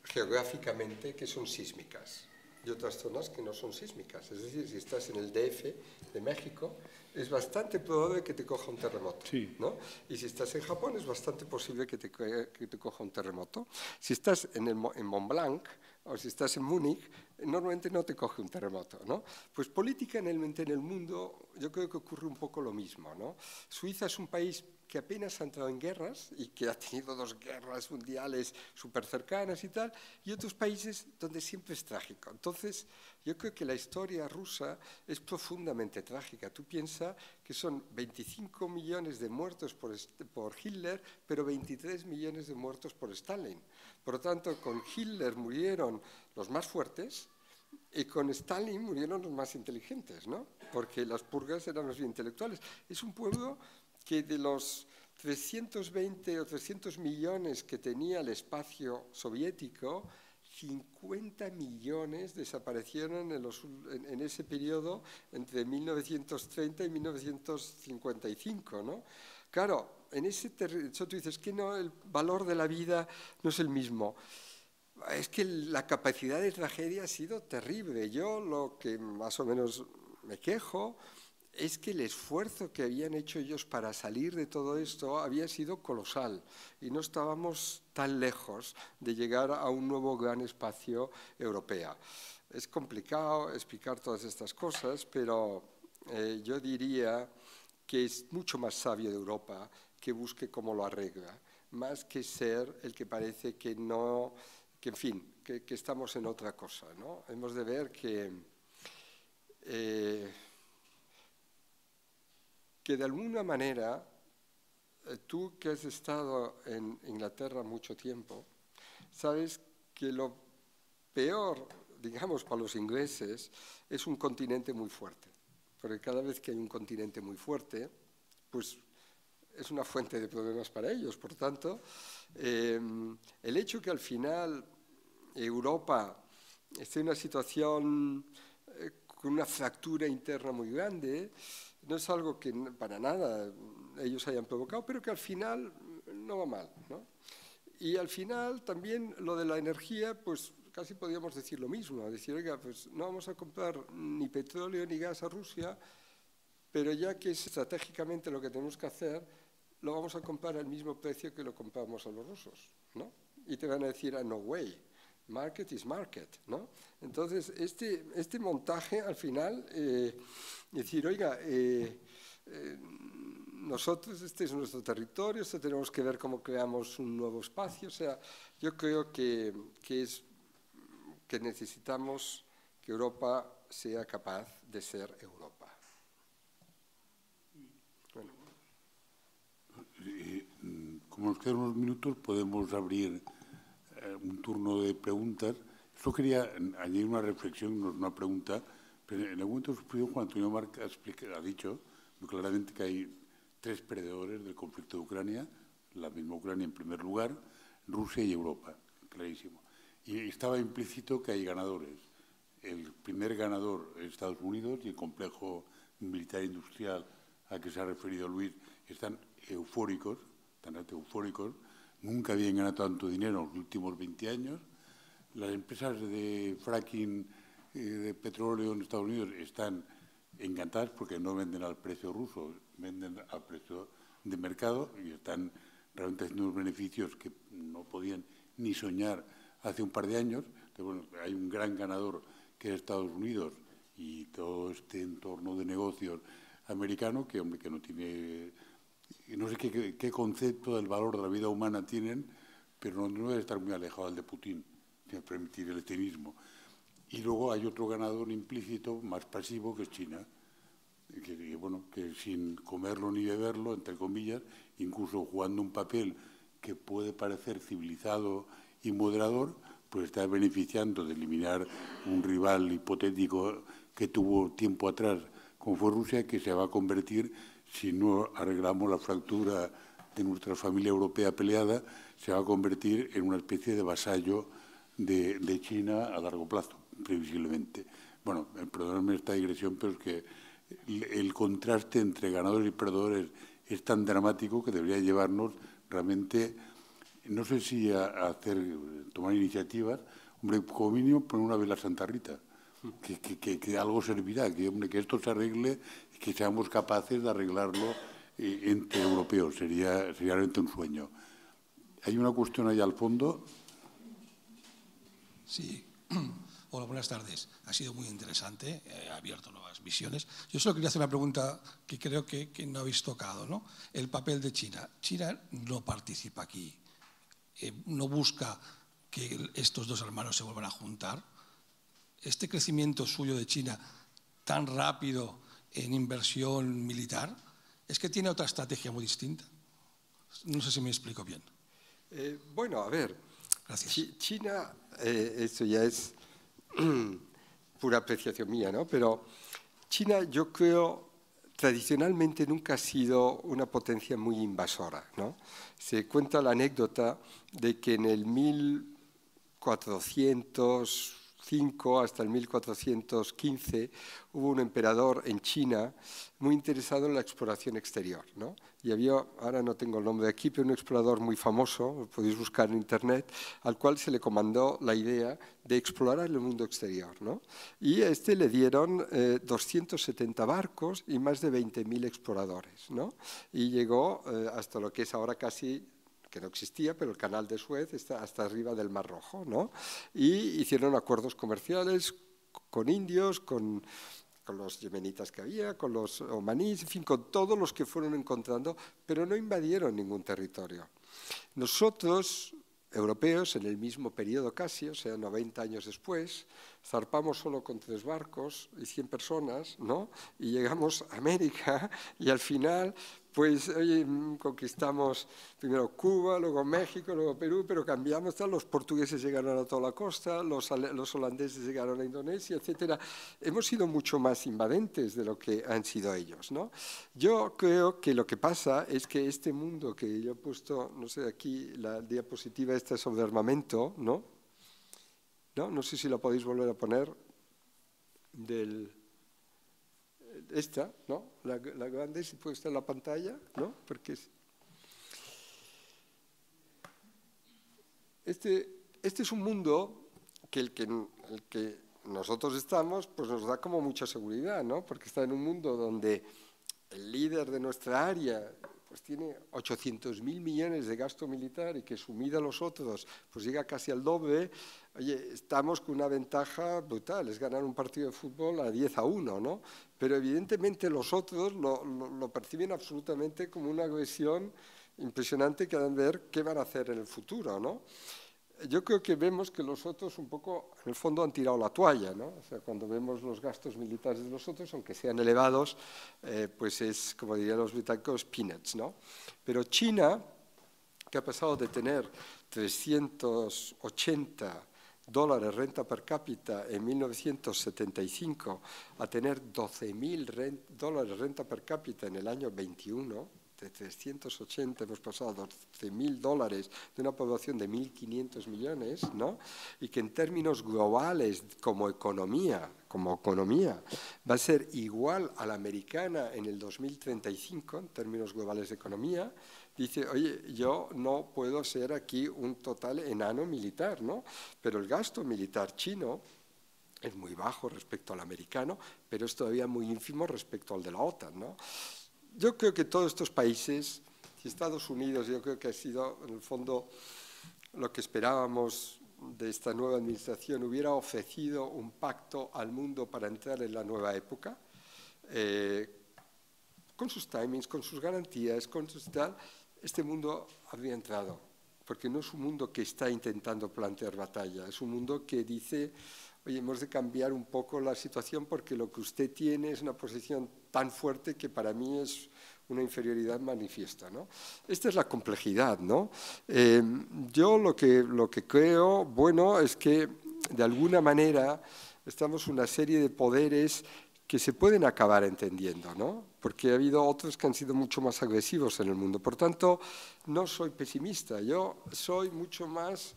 geográficamente que son sísmicas y otras zonas que no son sísmicas. Es decir, si estás en el DF de México, es bastante probable que te coja un terremoto, sí, ¿no? Y si estás en Japón, es bastante posible que te coja un terremoto. Si estás en Mont Blanc o si estás en Múnich, normalmente no te coge un terremoto, ¿no? Pues políticamente en el mundo yo creo que ocurre un poco lo mismo, ¿no? Suiza es un país que apenas ha entrado en guerras y que ha tenido 2 guerras mundiales súper cercanas y tal, y otros países donde siempre es trágico. Entonces, yo creo que la historia rusa es profundamente trágica. Tú piensas que son 25 millones de muertos por Hitler, pero 23 millones de muertos por Stalin. Por lo tanto, con Hitler murieron los más fuertes, y con Stalin murieron los más inteligentes, ¿no? Porque las purgas eran los intelectuales. Es un pueblo que de los 320 o 300 millones que tenía el espacio soviético, 50 millones desaparecieron en ese periodo entre 1930 y 1955, ¿no? Claro, en eso tú dices que no, el valor de la vida no es el mismo. Es que la capacidad de tragedia ha sido terrible. Yo lo que más o menos me quejo es que el esfuerzo que habían hecho ellos para salir de todo esto había sido colosal y no estábamos tan lejos de llegar a un nuevo gran espacio europeo. Es complicado explicar todas estas cosas, pero yo diría que es mucho más sabio de Europa que busque cómo lo arregla, más que ser el que parece que no, que en fin, que estamos en otra cosa, ¿no? Hemos de ver que de alguna manera, tú que has estado en Inglaterra mucho tiempo, sabes que lo peor, digamos, para los ingleses es un continente muy fuerte, porque cada vez que hay un continente muy fuerte, pues es una fuente de problemas para ellos. Por tanto, el hecho que al final Europa esté en una situación con una fractura interna muy grande, no es algo que para nada ellos hayan provocado, pero que al final no va mal, ¿no? Y al final también lo de la energía, pues casi podríamos decir lo mismo, decir, oiga, pues no vamos a comprar ni petróleo ni gas a Rusia, pero ya que es estratégicamente lo que tenemos que hacer, lo vamos a comprar al mismo precio que lo compramos a los rusos, ¿no? Y te van a decir, no way. Market is market, ¿no? Entonces, este montaje al final, decir, oiga, nosotros, este es nuestro territorio, esto tenemos que ver cómo creamos un nuevo espacio, o sea, yo creo que necesitamos que Europa sea capaz de ser Europa. Bueno. Como nos quedan unos minutos, podemos abrir un turno de preguntas. Yo quería añadir una reflexión, no es una pregunta, pero en el momento de su Juan Antonio Marc ha dicho muy claramente que hay 3 perdedores del conflicto de Ucrania, la misma Ucrania en primer lugar, Rusia y Europa, clarísimo. Y estaba implícito que hay ganadores. El primer ganador es Estados Unidos y el complejo militar industrial al que se ha referido Luis están eufóricos, nunca habían ganado tanto dinero en los últimos 20 años. Las empresas de fracking de petróleo en Estados Unidos están encantadas porque no venden al precio ruso, venden al precio de mercado y están realmente haciendo unos beneficios que no podían ni soñar hace un par de años. Entonces, bueno, hay un gran ganador que es Estados Unidos y todo este entorno de negocios americano que, hombre, que no tiene, no sé qué concepto del valor de la vida humana tienen, pero no debe estar muy alejado del de Putin, sin permitir el cinismo. Y luego hay otro ganador implícito, más pasivo, que es China, que sin comerlo ni beberlo, entre comillas, incluso jugando un papel que puede parecer civilizado y moderador, pues está beneficiando de eliminar un rival hipotético que tuvo tiempo atrás, como fue Rusia, que se va a convertir, si no arreglamos la fractura de nuestra familia europea peleada, se va a convertir en una especie de vasallo de China a largo plazo, previsiblemente. Bueno, perdónenme esta digresión, pero es que el contraste entre ganadores y perdedores es tan dramático que debería llevarnos realmente, no sé si a tomar iniciativas, hombre, como mínimo poner una vela a Santa Rita, que algo servirá, que esto se arregle y que seamos capaces de arreglarlo entre europeos, sería realmente un sueño. Hay una cuestión ahí al fondo. Sí. Hola, buenas tardes. Ha sido muy interesante, ha abierto nuevas visiones. Yo solo quería hacer una pregunta que creo que no habéis tocado, ¿no? El papel de China. China no participa aquí, no busca que estos dos hermanos se vuelvan a juntar. Este crecimiento suyo de China tan rápido en inversión militar, es que tiene otra estrategia muy distinta. No sé si me explico bien. Bueno, a ver, gracias. China, esto ya es pura apreciación mía, ¿no? Pero China, yo creo, tradicionalmente nunca ha sido una potencia muy invasora, ¿no? Se cuenta la anécdota de que en el 1405 hasta el 1415 hubo un emperador en China muy interesado en la exploración exterior, ¿no? Y había, ahora no tengo el nombre de aquí, pero un explorador muy famoso, lo podéis buscar en internet, al cual se le comandó la idea de explorar el mundo exterior, ¿no? Y a este le dieron 270 barcos y más de 20.000 exploradores, ¿no? Y llegó hasta lo que es ahora casi, que no existía, pero el canal de Suez está hasta arriba del Mar Rojo, ¿no? Y hicieron acuerdos comerciales con indios, con los yemenitas que había, con los omaníes, en fin, con todos los que fueron encontrando, pero no invadieron ningún territorio. Nosotros, europeos, en el mismo periodo casi, o sea, 90 años después, zarpamos solo con 3 barcos y 100 personas, ¿no? Y llegamos a América y al final, pues, oye, conquistamos primero Cuba, luego México, luego Perú, pero cambiamos, tal, los portugueses llegaron a toda la costa, los holandeses llegaron a Indonesia, etcétera. Hemos sido mucho más invadentes de lo que han sido ellos, ¿no? Yo creo que lo que pasa es que este mundo que yo he puesto, no sé, aquí la diapositiva esta sobre armamento, ¿no? No sé si la podéis volver a poner, esta, ¿no? La grande, si puede estar en la pantalla, ¿no? Porque este es un mundo que el que nosotros estamos, pues nos da como mucha seguridad, ¿no? Porque está en un mundo donde el líder de nuestra área pues tiene 800.000 millones de gasto militar y que sumida a los otros pues llega casi al doble. Oye, estamos con una ventaja brutal, es ganar un partido de fútbol a 10-1, ¿no? Pero evidentemente los otros lo perciben absolutamente como una agresión impresionante que han de ver qué van a hacer en el futuro, ¿no? Yo creo que vemos que los otros un poco, en el fondo, han tirado la toalla, ¿no? O sea, cuando vemos los gastos militares de los otros, aunque sean elevados, pues es, como dirían los británicos, peanuts, ¿no? Pero China, que ha pasado de tener 380 dólares renta per cápita en 1975 a tener 12.000 dólares renta per cápita en el año 21, de 380 hemos pasado a 12.000 dólares de una población de 1.500 millones, ¿no? Y que en términos globales, como economía, va a ser igual a la americana en el 2035, en términos globales de economía. Dice, oye, yo no puedo ser aquí un total enano militar, ¿no? Pero el gasto militar chino es muy bajo respecto al americano, pero es todavía muy ínfimo respecto al de la OTAN, ¿no? Yo creo que todos estos países, y Estados Unidos, yo creo que ha sido, en el fondo, lo que esperábamos de esta nueva administración, hubiera ofrecido un pacto al mundo para entrar en la nueva época, con sus timings, con sus garantías, con sus tal, este mundo habría entrado, porque no es un mundo que está intentando plantear batalla, es un mundo que dice, oye, hemos de cambiar un poco la situación porque lo que usted tiene es una posición tan fuerte que para mí es una inferioridad manifiesta, ¿no? Esta es la complejidad, ¿no? Yo lo que creo, bueno, es que de alguna manera estamos una serie de poderes que se pueden acabar entendiendo, ¿no? Porque ha habido otros que han sido mucho más agresivos en el mundo. Por tanto, no soy pesimista, yo soy mucho más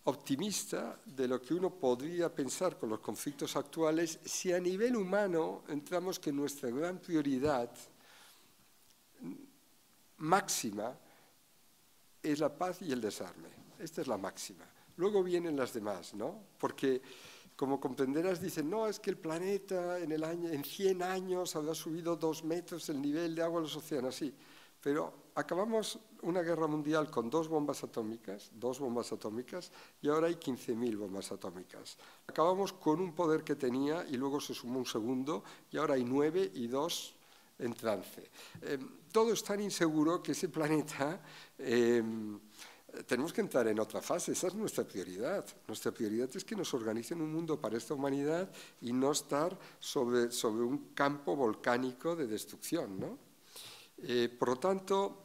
optimista de lo que uno podría pensar con los conflictos actuales si a nivel humano entramos que nuestra gran prioridad máxima es la paz y el desarme. Esta es la máxima. Luego vienen las demás, ¿no? Porque, como comprenderás, dicen, no, es que el planeta en 100 años habrá subido 2 metros el nivel de agua en los océanos, sí. Pero acabamos una guerra mundial con 2 bombas atómicas, y ahora hay 15.000 bombas atómicas. Acabamos con un poder que tenía y luego se sumó un segundo, y ahora hay 9 y 2 en trance. Todo es tan inseguro que ese planeta tenemos que entrar en otra fase. Esa es nuestra prioridad. Nuestra prioridad es que nos organicen un mundo para esta humanidad y no estar sobre un campo volcánico de destrucción, ¿no? Por lo tanto,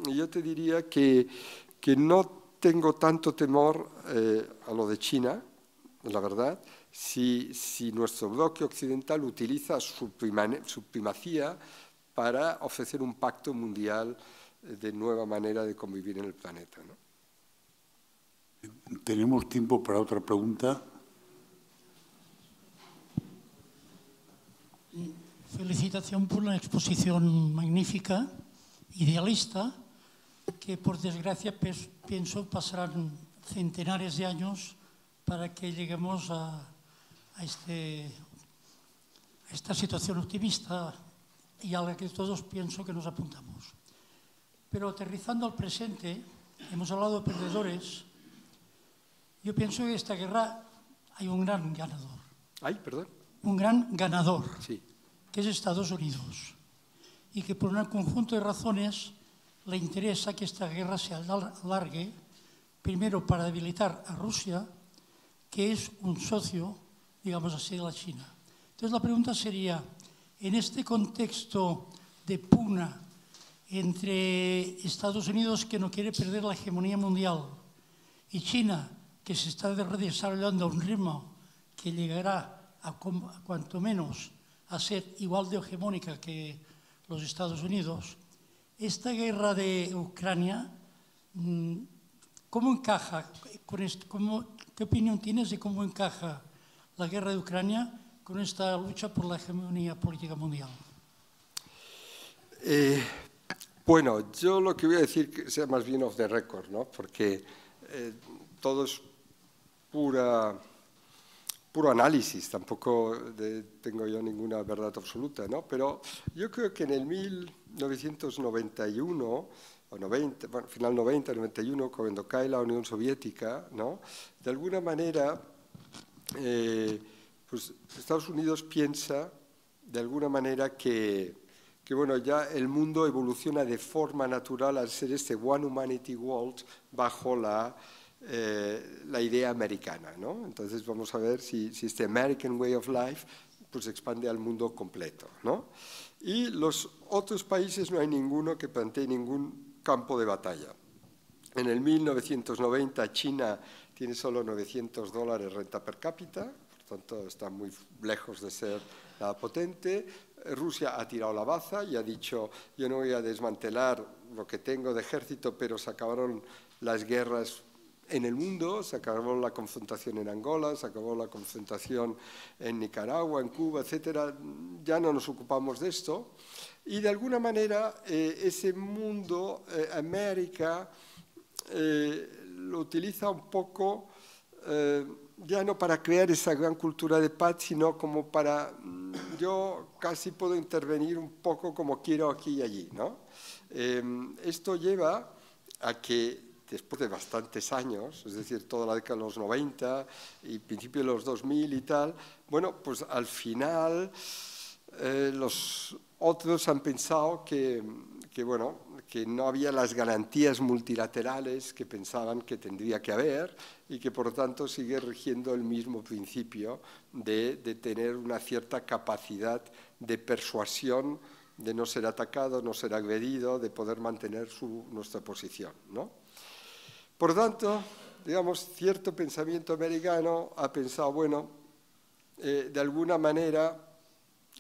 yo te diría que no tengo tanto temor a lo de China, la verdad, si nuestro bloque occidental utiliza su primacía para ofrecer un pacto mundial de nueva manera de convivir en el planeta, ¿no? Tenemos tiempo para otra pregunta. Felicitación por una exposición magnífica, idealista, que por desgracia pienso pasarán centenares de años para que lleguemos a esta situación optimista y a la que todos pienso que nos apuntamos. Pero aterrizando al presente, hemos hablado de perdedores. Yo pienso que en esta guerra hay un gran ganador. Ay, perdón. Un gran ganador, sí, que es Estados Unidos, y que por un conjunto de razones le interesa que esta guerra se alargue, primero para debilitar a Rusia, que es un socio, digamos así, de la China. Entonces la pregunta sería, en este contexto de pugna entre Estados Unidos, que no quiere perder la hegemonía mundial, y China, que se está desarrollando a un ritmo que llegará a cuanto menos a ser igual de hegemónica que los Estados Unidos, esta guerra de Ucrania, ¿cómo encaja con esto? ¿Qué opinión tienes de cómo encaja la guerra de Ucrania con esta lucha por la hegemonía política mundial? Bueno, yo lo que voy a decir que sea más bien off the record, ¿no? Porque todo es puro análisis, tampoco tengo yo ninguna verdad absoluta, ¿no? Pero yo creo que en el 1991, o 90, bueno, final 90, 91, cuando cae la Unión Soviética, ¿no? De alguna manera, pues Estados Unidos piensa, de alguna manera, que bueno, ya el mundo evoluciona de forma natural al ser este One Humanity World bajo la idea americana, ¿no? Entonces vamos a ver si este American Way of Life pues expande al mundo completo, ¿no? Y los otros países no hay ninguno que plantee ningún campo de batalla. En el 1990 China tiene solo $900 renta per cápita, por tanto está muy lejos de ser nada potente. Rusia ha tirado la baza y ha dicho, yo no voy a desmantelar lo que tengo de ejército, pero se acabaron las guerras en el mundo, se acabó la confrontación en Angola, se acabó la confrontación en Nicaragua, en Cuba, etcétera. Ya no nos ocupamos de esto. Y de alguna manera ese mundo, América, lo utiliza un poco ya no para crear esa gran cultura de paz, sino como para, yo casi puedo intervenir un poco como quiero aquí y allí, ¿no? Esto lleva a que después de bastantes años, es decir, toda la década de los 90 y principio de los 2000 y tal, bueno, pues al final los otros han pensado que no había las garantías multilaterales que pensaban que tendría que haber y que por lo tanto sigue rigiendo el mismo principio de tener una cierta capacidad de persuasión, de no ser atacado, no ser agredido, de poder mantener nuestra posición, ¿no? Por lo tanto, digamos, cierto pensamiento americano ha pensado, bueno, de alguna manera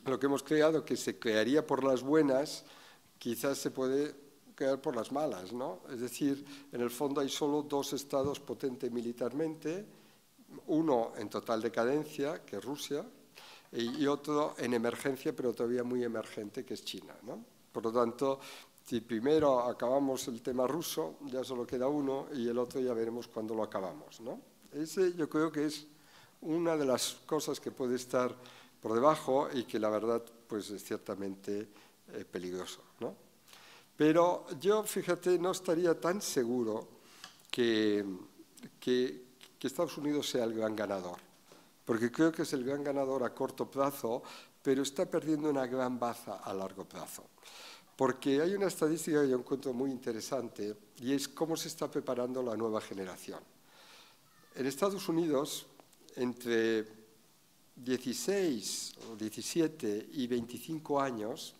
lo que hemos creado, que se crearía por las buenas, quizás se puede quedar por las malas, ¿no? Es decir, en el fondo hay solo dos estados potentes militarmente, uno en total decadencia, que es Rusia, y otro en emergencia, pero todavía muy emergente, que es China, ¿no? Por lo tanto, si primero acabamos el tema ruso, ya solo queda uno, y el otro ya veremos cuándo lo acabamos, ¿no? Ese yo creo que es una de las cosas que puede estar por debajo y que la verdad pues es ciertamente peligroso, ¿no? Pero yo, fíjate, no estaría tan seguro que Estados Unidos sea el gran ganador, porque creo que es el gran ganador a corto plazo, pero está perdiendo una gran baza a largo plazo. Porque hay una estadística que yo encuentro muy interesante y es cómo se está preparando la nueva generación. En Estados Unidos, entre 16 o 17 y 25 años,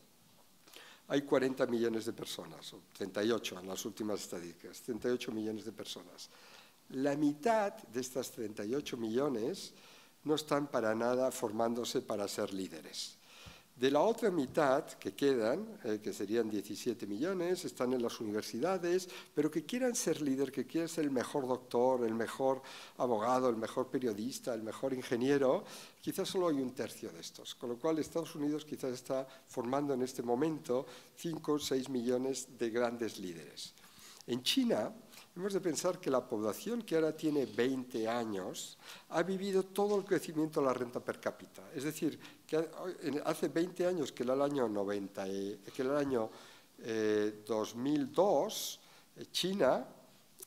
hay 40 millones de personas, o 38 en las últimas estadísticas, 38 millones de personas. La mitad de estas 38 millones no están para nada formándose para ser líderes. De la otra mitad que quedan, que serían 17 millones, están en las universidades, pero que quieran ser líder, que quieran ser el mejor doctor, el mejor abogado, el mejor periodista, el mejor ingeniero, quizás solo hay un tercio de estos. Con lo cual Estados Unidos quizás está formando en este momento 5 o 6 millones de grandes líderes. En China, hemos de pensar que la población que ahora tiene 20 años ha vivido todo el crecimiento de la renta per cápita. Es decir, que hace 20 años, que era el año 2002, China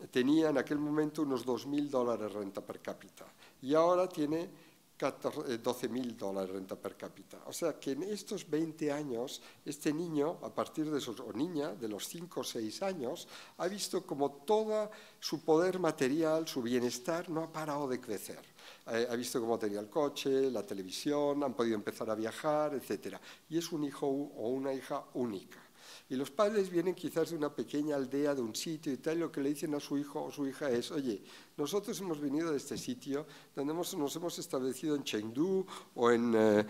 tenía en aquel momento unos $2.000 renta per cápita y ahora tiene $12.000 renta per cápita. O sea que en estos 20 años, este niño, a partir de esos, o niña, de los 5 o 6 años, ha visto como todo su poder material, su bienestar, no ha parado de crecer. Ha visto cómo tenía el coche, la televisión, han podido empezar a viajar, etc. Y es un hijo o una hija única. Y los padres vienen quizás de una pequeña aldea, de un sitio y tal, y lo que le dicen a su hijo o su hija es: oye, nosotros hemos venido de este sitio, donde nos hemos establecido en Chengdu o en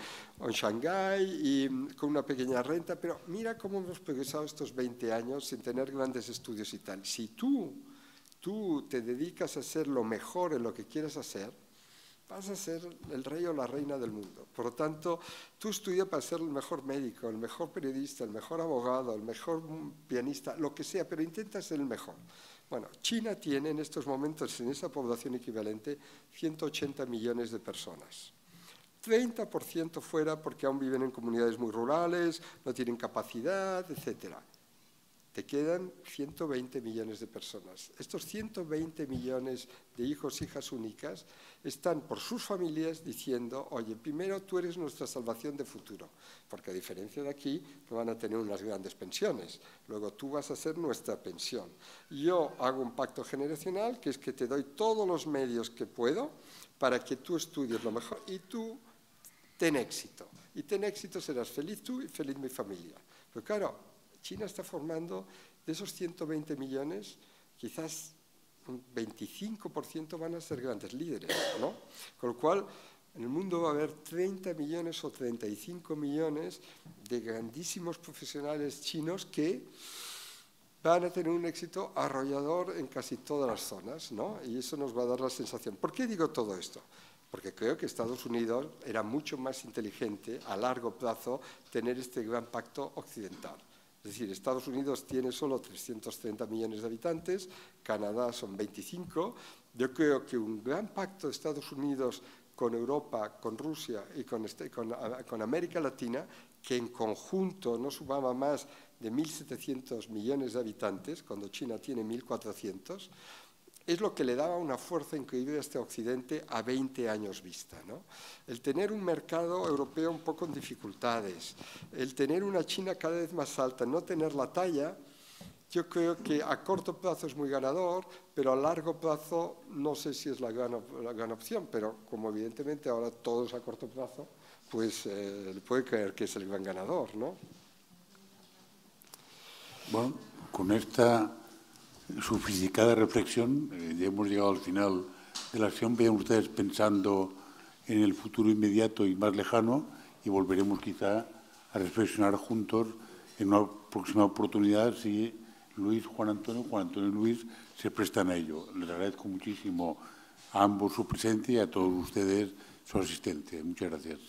Shanghái, y con una pequeña renta, pero mira cómo hemos progresado estos 20 años sin tener grandes estudios y tal. Si tú te dedicas a ser lo mejor en lo que quieres hacer, vas a ser el rey o la reina del mundo. Por lo tanto, tú estudias para ser el mejor médico, el mejor periodista, el mejor abogado, el mejor pianista, lo que sea, pero intenta ser el mejor. Bueno, China tiene en estos momentos, en esa población equivalente, 180 millones de personas. 30% fuera porque aún viven en comunidades muy rurales, no tienen capacidad, etcétera. Te quedan 120 millones de personas. Estos 120 millones de hijos, hijas únicas, están por sus familias diciendo: oye, primero tú eres nuestra salvación de futuro, porque a diferencia de aquí no van a tener unas grandes pensiones, luego tú vas a ser nuestra pensión. Yo hago un pacto generacional, que es que te doy todos los medios que puedo para que tú estudies lo mejor y tú ten éxito. Y ten éxito, serás feliz tú y feliz mi familia. Pero claro, China está formando, de esos 120 millones, quizás un 25% van a ser grandes líderes, ¿no? Con lo cual, en el mundo va a haber 30 millones o 35 millones de grandísimos profesionales chinos que van a tener un éxito arrollador en casi todas las zonas, ¿no? Y eso nos va a dar la sensación. ¿Por qué digo todo esto? Porque creo que Estados Unidos era mucho más inteligente a largo plazo tener este gran pacto occidental. Es decir, Estados Unidos tiene solo 330 millones de habitantes, Canadá son 25. Yo creo que un gran pacto de Estados Unidos con Europa, con Rusia y con América Latina, que en conjunto no sumaba más de 1.700 millones de habitantes, cuando China tiene 1.400, es lo que le daba una fuerza increíble a este Occidente a 20 años vista, ¿no? El tener un mercado europeo un poco en dificultades, el tener una China cada vez más alta, no tener la talla, yo creo que a corto plazo es muy ganador, pero a largo plazo no sé si es la gran opción, pero como evidentemente ahora todo es a corto plazo, pues le puede creer que es el gran ganador, ¿no? Bueno, con esta sofisticada reflexión, ya hemos llegado al final de la sesión. Vayan ustedes pensando en el futuro inmediato y más lejano y volveremos quizá a reflexionar juntos en una próxima oportunidad si Luis, Juan Antonio y Luis se prestan a ello. Les agradezco muchísimo a ambos su presencia y a todos ustedes su asistencia. Muchas gracias.